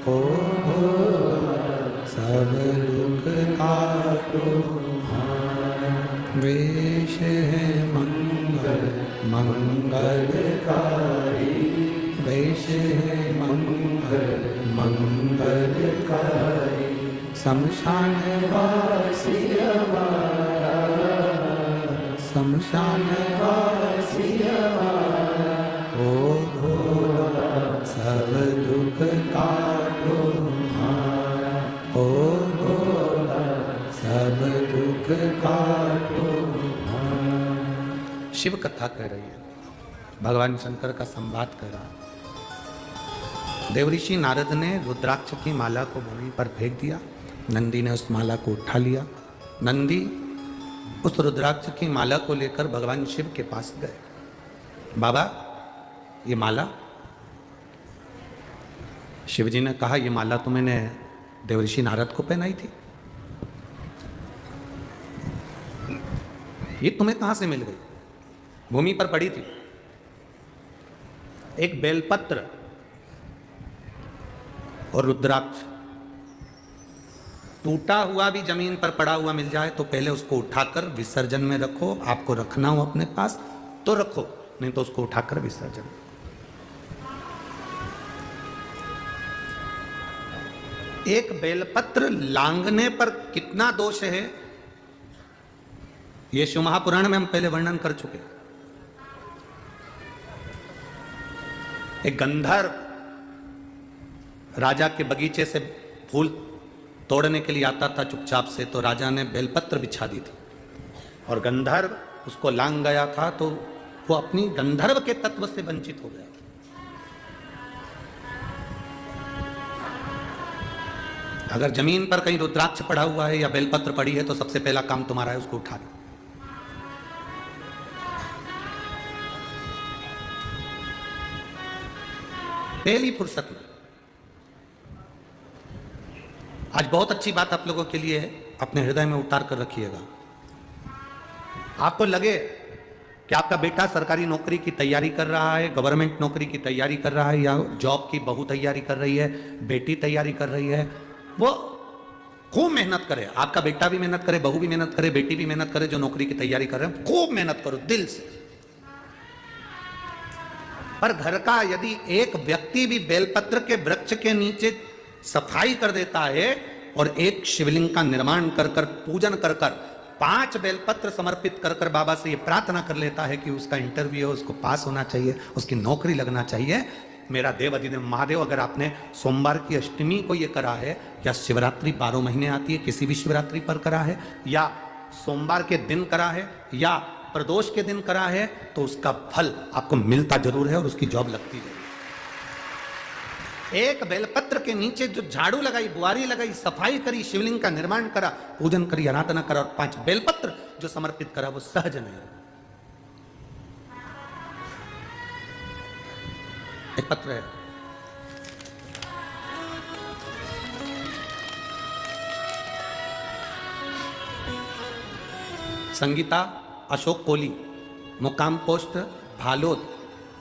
ओ भोला सब दुख काटो। वेश है मंगल मंगलकारी, वेश है मंगल मंगलकारी, शमशान वासी हमारा, शमशान वासी हमारा, ओ भोला सब दुख काटो हमारा, ओ भोला सब दुख काटो हमारा। शिव कथा कह रही है, भगवान शंकर का संवाद कर रहा है। देवऋषि नारद ने रुद्राक्ष की माला को भूमि पर फेंक दिया, नंदी ने उस माला को उठा लिया। नंदी उस रुद्राक्ष की माला को लेकर भगवान शिव के पास गए। बाबा ये माला, शिवजी ने कहा ये माला तो मैंने देवऋषि नारद को पहनाई थी, ये तुम्हें कहां से मिल गई? भूमि पर पड़ी थी। एक बेलपत्र और रुद्राक्ष टूटा हुआ भी जमीन पर पड़ा हुआ मिल जाए तो पहले उसको उठाकर विसर्जन में रखो। आपको रखना हो अपने पास तो रखो, नहीं तो उसको उठाकर विसर्जन। एक बेलपत्र लांघने पर कितना दोष है, ये शिव महापुराण में हम पहले वर्णन कर चुके। एक गंधर्व राजा के बगीचे से फूल तोड़ने के लिए आता था चुपचाप से, तो राजा ने बेलपत्र बिछा दी थी और गंधर्व उसको लांघ गया था, तो वो अपनी गंधर्व के तत्व से वंचित हो गया। अगर जमीन पर कहीं रुद्राक्ष पड़ा हुआ है या बेलपत्र पड़ी है तो सबसे पहला काम तुम्हारा है उसको उठा लो। पहली फुर्सत में। आज बहुत अच्छी बात आप लोगों के लिए है, अपने हृदय में उतार कर रखिएगा। आपको लगे कि आपका बेटा सरकारी नौकरी की तैयारी कर रहा है, गवर्नमेंट नौकरी की तैयारी कर रहा है, या जॉब की बहू तैयारी कर रही है, बेटी तैयारी कर रही है, वो खूब मेहनत करे। आपका बेटा भी मेहनत करे, बहू भी मेहनत करे, बेटी भी मेहनत करे, जो नौकरी की तैयारी कर रहे हैं, खूब मेहनत करो दिल से। पर घर का यदि एक व्यक्ति भी बेलपत्र के वृक्ष के नीचे सफाई कर देता है और एक शिवलिंग का निर्माण कर कर पूजन कर कर 5 बेलपत्र समर्पित कर कर बाबा से ये प्रार्थना कर लेता है कि उसका इंटरव्यू है, उसको पास होना चाहिए, उसकी नौकरी लगना चाहिए। मेरा देव अधिदेव महादेव, अगर आपने सोमवार की अष्टमी को ये करा है, या शिवरात्रि 12 महीने आती है किसी भी शिवरात्रि पर करा है, या सोमवार के दिन करा है, या प्रदोष के दिन करा है, तो उसका फल आपको मिलता जरूर है और उसकी जॉब लगती है। एक बेलपत्र के नीचे जो झाड़ू लगाई, बुआरी लगाई, सफाई करी, शिवलिंग का निर्माण करा, पूजन करी, आराधना करा और 5 बेलपत्र जो समर्पित करा वो सहज नहीं। एक पत्र है, संगीता अशोक कोली, मुकाम पोस्ट भालोद,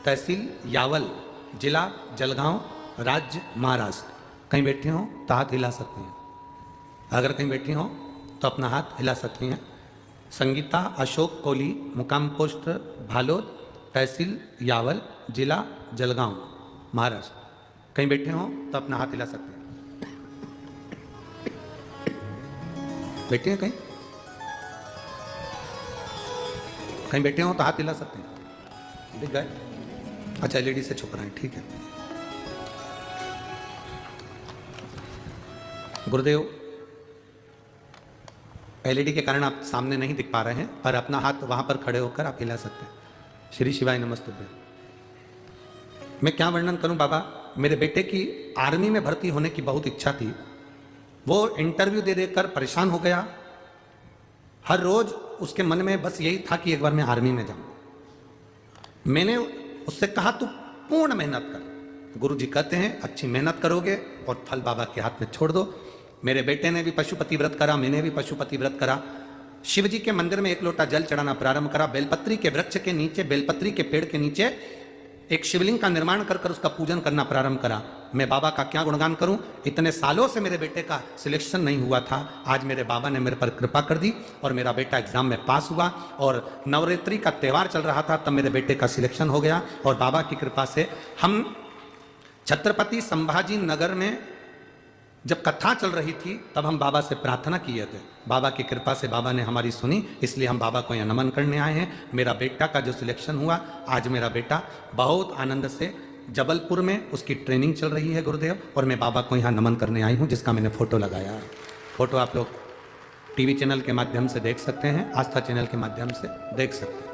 तहसील यावल, जिला जलगांव, राज्य महाराष्ट्र। कहीं बैठी हो तो हाथ हिला सकती हैं, अगर कहीं बैठी हो तो अपना हाथ हिला सकती हैं। संगीता अशोक कोली, मुकाम पोस्ट भालोद, तहसील यावल, जिला जलगांव, महाराष्ट्र। कहीं बैठे हो तो अपना हाथ हिला सकते हैं। बैठे हैं कहीं, कहीं बैठे हो तो हाथ हिला सकते हैं। दिख गए? अच्छा, एलईडी से छुप रहे हैं, ठीक है। गुरुदेव, एलईडी के कारण आप सामने नहीं दिख पा रहे हैं, पर अपना हाथ वहां पर खड़े होकर आप हिला सकते हैं। श्री शिवाय नमस्तुभ्यं। मैं क्या वर्णन करूं बाबा, मेरे बेटे की आर्मी में भर्ती होने की बहुत इच्छा थी। वो इंटरव्यू दे देकर परेशान हो गया। हर रोज उसके मन में बस यही था कि एक बार मैं आर्मी में जाऊं। मैंने उससे कहा तू पूर्ण मेहनत कर। गुरु जी कहते हैं अच्छी मेहनत करोगे और फल बाबा के हाथ में छोड़ दो। मेरे बेटे ने भी पशुपति व्रत करा, मैंने भी पशुपति व्रत करा। शिव जी के मंदिर में 1 लोटा जल चढ़ाना प्रारंभ करा। बेलपत्री के वृक्ष के नीचे, बेलपत्री के पेड़ के नीचे एक शिवलिंग का निर्माण कर कर उसका पूजन करना प्रारंभ करा। मैं बाबा का क्या गुणगान करूं, इतने सालों से मेरे बेटे का सिलेक्शन नहीं हुआ था। आज मेरे बाबा ने मेरे पर कृपा कर दी और मेरा बेटा एग्जाम में पास हुआ। और नवरात्रि का त्यौहार चल रहा था, तब मेरे बेटे का सिलेक्शन हो गया। और बाबा की कृपा से हम छत्रपति संभाजी नगर में जब कथा चल रही थी, तब हम बाबा से प्रार्थना किए थे। बाबा की कृपा से बाबा ने हमारी सुनी, इसलिए हम बाबा को यहाँ नमन करने आए हैं। मेरा बेटा का जो सिलेक्शन हुआ, आज मेरा बेटा बहुत आनंद से जबलपुर में उसकी ट्रेनिंग चल रही है गुरुदेव, और मैं बाबा को यहाँ नमन करने आई हूँ, जिसका मैंने फोटो लगाया है। फोटो आप लोग टीवी चैनल के माध्यम से देख सकते हैं, आस्था चैनल के माध्यम से देख सकते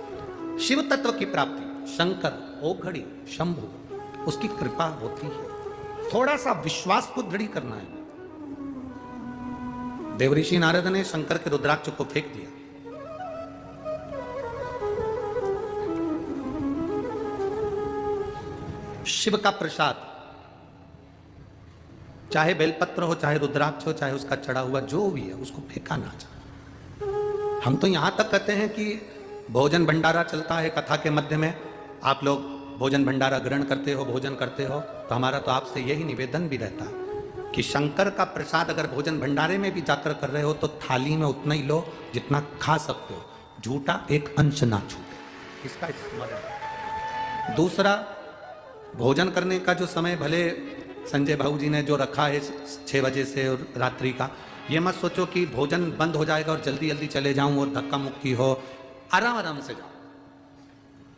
हैं। शिव तत्व की प्राप्ति, शंकर, ओघड़ी, शंभु, उसकी कृपा होती है। थोड़ा सा विश्वास को दृढ़ करना है। देवऋषि नारद ने शंकर के रुद्राक्ष को फेंक दिया। शिव का प्रसाद, चाहे बेलपत्र हो, चाहे रुद्राक्ष हो, चाहे उसका चढ़ा हुआ जो भी है, उसको फेंका ना जाए। हम तो यहां तक कहते हैं कि भोजन भंडारा चलता है कथा के मध्य में, आप लोग भोजन भंडारा ग्रहण करते हो, भोजन करते हो, तो हमारा तो आपसे यही निवेदन भी रहता है कि शंकर का प्रसाद अगर भोजन भंडारे में भी जाकर कर रहे हो तो थाली में उतना ही लो जितना खा सकते हो, झूठा एक अंश ना छूटे, इसका स्मरण। दूसरा, भोजन करने का जो समय भले संजय भाऊ जी ने जो रखा है 6 बजे से और रात्रि का, ये मत सोचो कि भोजन बंद हो जाएगा और जल्दी जल्दी चले जाऊं और धक्का मुक्की हो। आराम आराम से जाओ।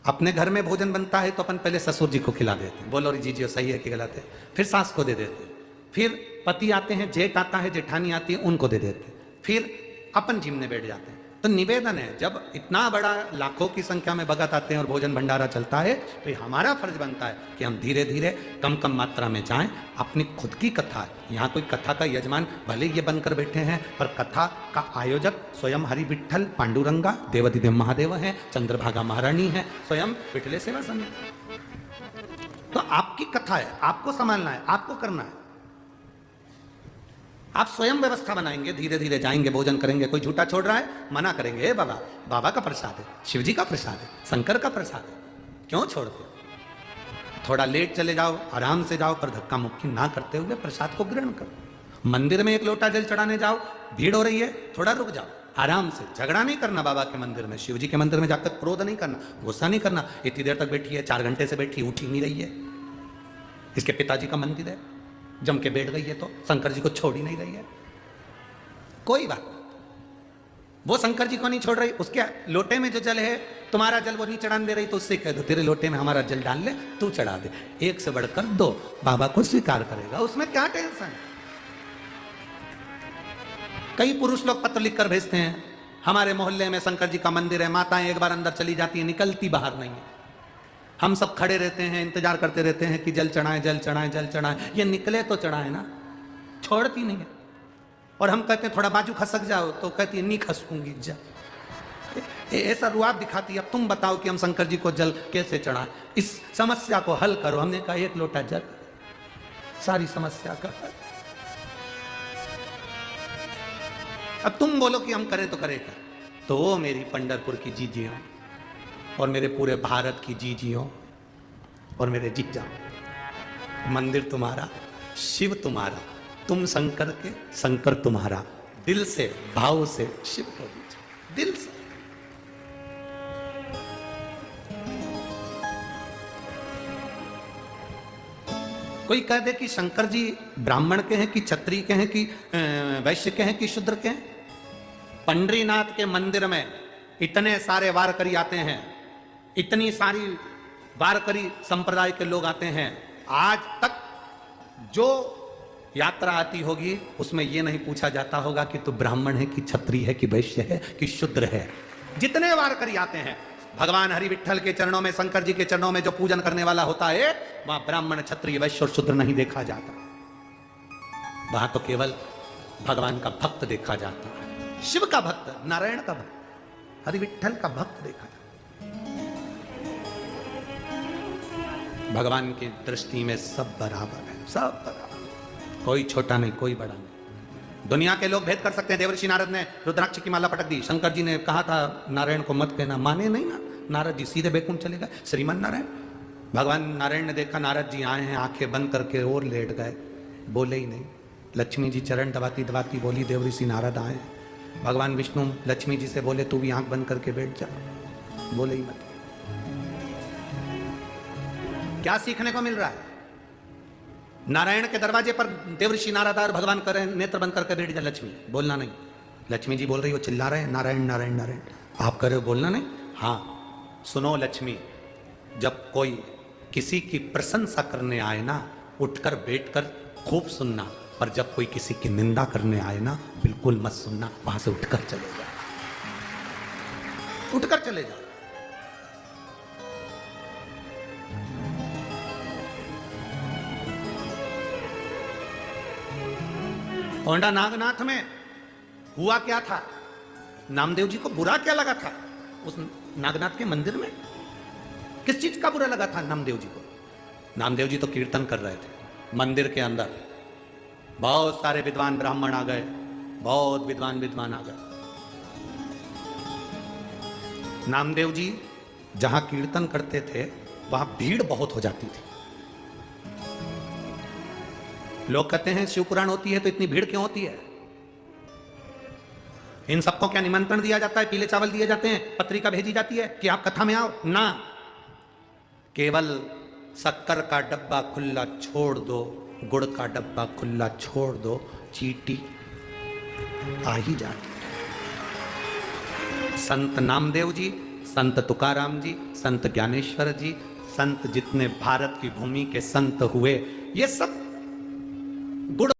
अपने घर में भोजन बनता है तो अपन पहले ससुर जी को खिला देते हैं, बोलो जी सही है कि गलत है, फिर सास को दे देते हैं, फिर पति आते हैं, जेठ आता है, जेठानी आती है, उनको दे देते हैं, फिर अपन जिमने बैठ जाते हैं। तो निवेदन है, जब इतना बड़ा लाखों की संख्या में भगत आते हैं और भोजन भंडारा चलता है, तो ये हमारा फर्ज बनता है कि हम धीरे धीरे कम कम मात्रा में जाएं। अपनी खुद की कथा है, यहाँ कोई कथा का यजमान भले ये बनकर बैठे हैं, पर कथा का आयोजक स्वयं हरि विठ्ठल पांडुरंगा देवाधिदेव महादेव हैं, चंद्रभागा महारानी है, स्वयं विठले सेवा समिति। तो आपकी कथा है, आपको संभालना है, आपको करना है। आप स्वयं व्यवस्था बनाएंगे, धीरे धीरे जाएंगे, भोजन करेंगे। कोई झूठा छोड़ रहा है, मना करेंगे, हे बाबा, बाबा का प्रसाद है, शिव जी का प्रसाद है, शंकर का प्रसाद है, क्यों छोड़ते हो? थोड़ा लेट चले जाओ, आराम से जाओ, पर धक्का मुक्की ना करते हुए प्रसाद को ग्रहण करो। मंदिर में 1 लोटा जल चढ़ाने जाओ, भीड़ हो रही है, थोड़ा रुक जाओ, आराम से। झगड़ा नहीं करना बाबा के मंदिर में, शिव जी के मंदिर में जाकर क्रोध नहीं करना, गुस्सा नहीं करना। इतनी देर तक बैठी है, 4 घंटे से बैठी, उठ ही नहीं रही है। इसके पिताजी का मंदिर है, जम के बैठ गई है, तो शंकर जी को छोड़ ही नहीं रही है। कोई बात नहीं, वो शंकर जी को नहीं छोड़ रही, उसके लोटे में जो जल है, तुम्हारा जल वो नहीं चढ़ाने दे रही, तो उससे कह दो तेरे लोटे में हमारा जल डाल ले, तू चढ़ा दे। 1 से बढ़कर 2, बाबा को स्वीकार करेगा, उसमें क्या टेंशन है। कई पुरुष लोग पत्र लिखकर भेजते हैं, हमारे मोहल्ले में शंकर जी का मंदिर है, माताएं एक बार अंदर चली जाती है, निकलती बाहर नहीं है। हम सब खड़े रहते हैं, इंतजार करते रहते हैं कि जल चढ़ाएं, जल चढ़ाएं, जल चढ़ाएं। ये निकले तो चढ़ाए ना, छोड़ती नहीं है। और हम कहते हैं थोड़ा बाजू खसक जाओ, तो कहती है नहीं खसकूंगी जा। ऐसा रुआब दिखाती है। अब तुम बताओ कि हम शंकर जी को जल कैसे चढ़ाएं, इस समस्या को हल करो। हमने कहा 1 लोटा जल, सारी समस्या का हल। अब तुम बोलो कि हम करें तो करें क्या? तो वो मेरी पंढरपुर की जीजियों और मेरे पूरे भारत की जीजियों और मेरे जीजा, मंदिर तुम्हारा, शिव तुम्हारा, तुम शंकर के, शंकर तुम्हारा। दिल से, भाव से शिव को दीजिए, दिल से। कोई कह दे कि शंकर जी ब्राह्मण के हैं कि क्षत्रिय के हैं कि वैश्य के हैं कि शूद्र के हैं। पंडरीनाथ के मंदिर में इतने सारे वारकरी आते हैं, इतनी सारी वारकरी संप्रदाय के लोग आते हैं। आज तक जो यात्रा आती होगी उसमें यह नहीं पूछा जाता होगा कि तू ब्राह्मण है कि क्षत्रिय है कि वैश्य है कि शूद्र है। जितने वारकरी आते हैं, भगवान हरि विठ्ठल के चरणों में, शंकर जी के चरणों में जो पूजन करने वाला होता है, वहां ब्राह्मण, क्षत्रिय, वैश्य और शूद्र नहीं देखा जाता। वहां तो केवल भगवान का भक्त देखा जाता है, शिव का भक्त, नारायण का भक्त, हरि विठ्ठल का भक्त देखा जाता। भगवान की दृष्टि में सब बराबर है, सब बराबर, कोई छोटा नहीं, कोई बड़ा नहीं। दुनिया के लोग भेद कर सकते हैं। देवर्षि नारद ने रुद्राक्ष की माला पटक दी। शंकर जी ने कहा था नारायण को मत कहना, माने नहीं ना। नारद जी सीधे बैकुंठ चले गए, श्रीमन नारायण। भगवान नारायण ने देखा नारद जी आए हैं, आंखें बंद करके और लेट गए, बोले ही नहीं। लक्ष्मी जी चरण दबाती दबाती बोली देवर्षि नारद आए। भगवान विष्णु लक्ष्मी जी से बोले तू भी आंख बंद करके बैठ जा, बोले ही मत। क्या सीखने को मिल रहा है? नारायण के दरवाजे पर देवर्षि नारद और भगवान करें नेत्र बंद करके बैठ जा, लक्ष्मी बोलना नहीं। लक्ष्मी जी बोल रही हो, चिल्ला रहे हैं नारायण नारायण नारायण, आप कर रहे हो बोलना नहीं। हाँ सुनो लक्ष्मी, जब कोई किसी की प्रशंसा करने आए ना, उठकर बैठकर खूब सुनना, पर जब कोई किसी की निंदा करने आए ना, बिल्कुल मत सुनना, वहां से उठकर चले जाओ, उठकर चले जाओ। औंधा नागनाथ में हुआ क्या था? नामदेव जी को बुरा क्या लगा था उस नागनाथ के मंदिर में? किस चीज का बुरा लगा था नामदेव जी को? नामदेव जी तो कीर्तन कर रहे थे मंदिर के अंदर। बहुत सारे विद्वान ब्राह्मण आ गए, बहुत विद्वान आ गए। नामदेव जी जहां कीर्तन करते थे वहां भीड़ बहुत हो जाती थी। लोग कहते हैं शिव पुराण होती है तो इतनी भीड़ क्यों होती है? इन सबको क्या निमंत्रण दिया जाता है? पीले चावल दिए जाते हैं, पत्रिका भेजी जाती है कि आप कथा में आओ ना। केवल शक्कर का डब्बा खुला छोड़ दो, गुड़ का डब्बा खुला छोड़ दो, चीटी आ ही जाती है। संत नामदेव जी, संत तुकाराम जी, संत ज्ञानेश्वर जी, संत जितने भारत की भूमि के संत हुए, ये सब गुड़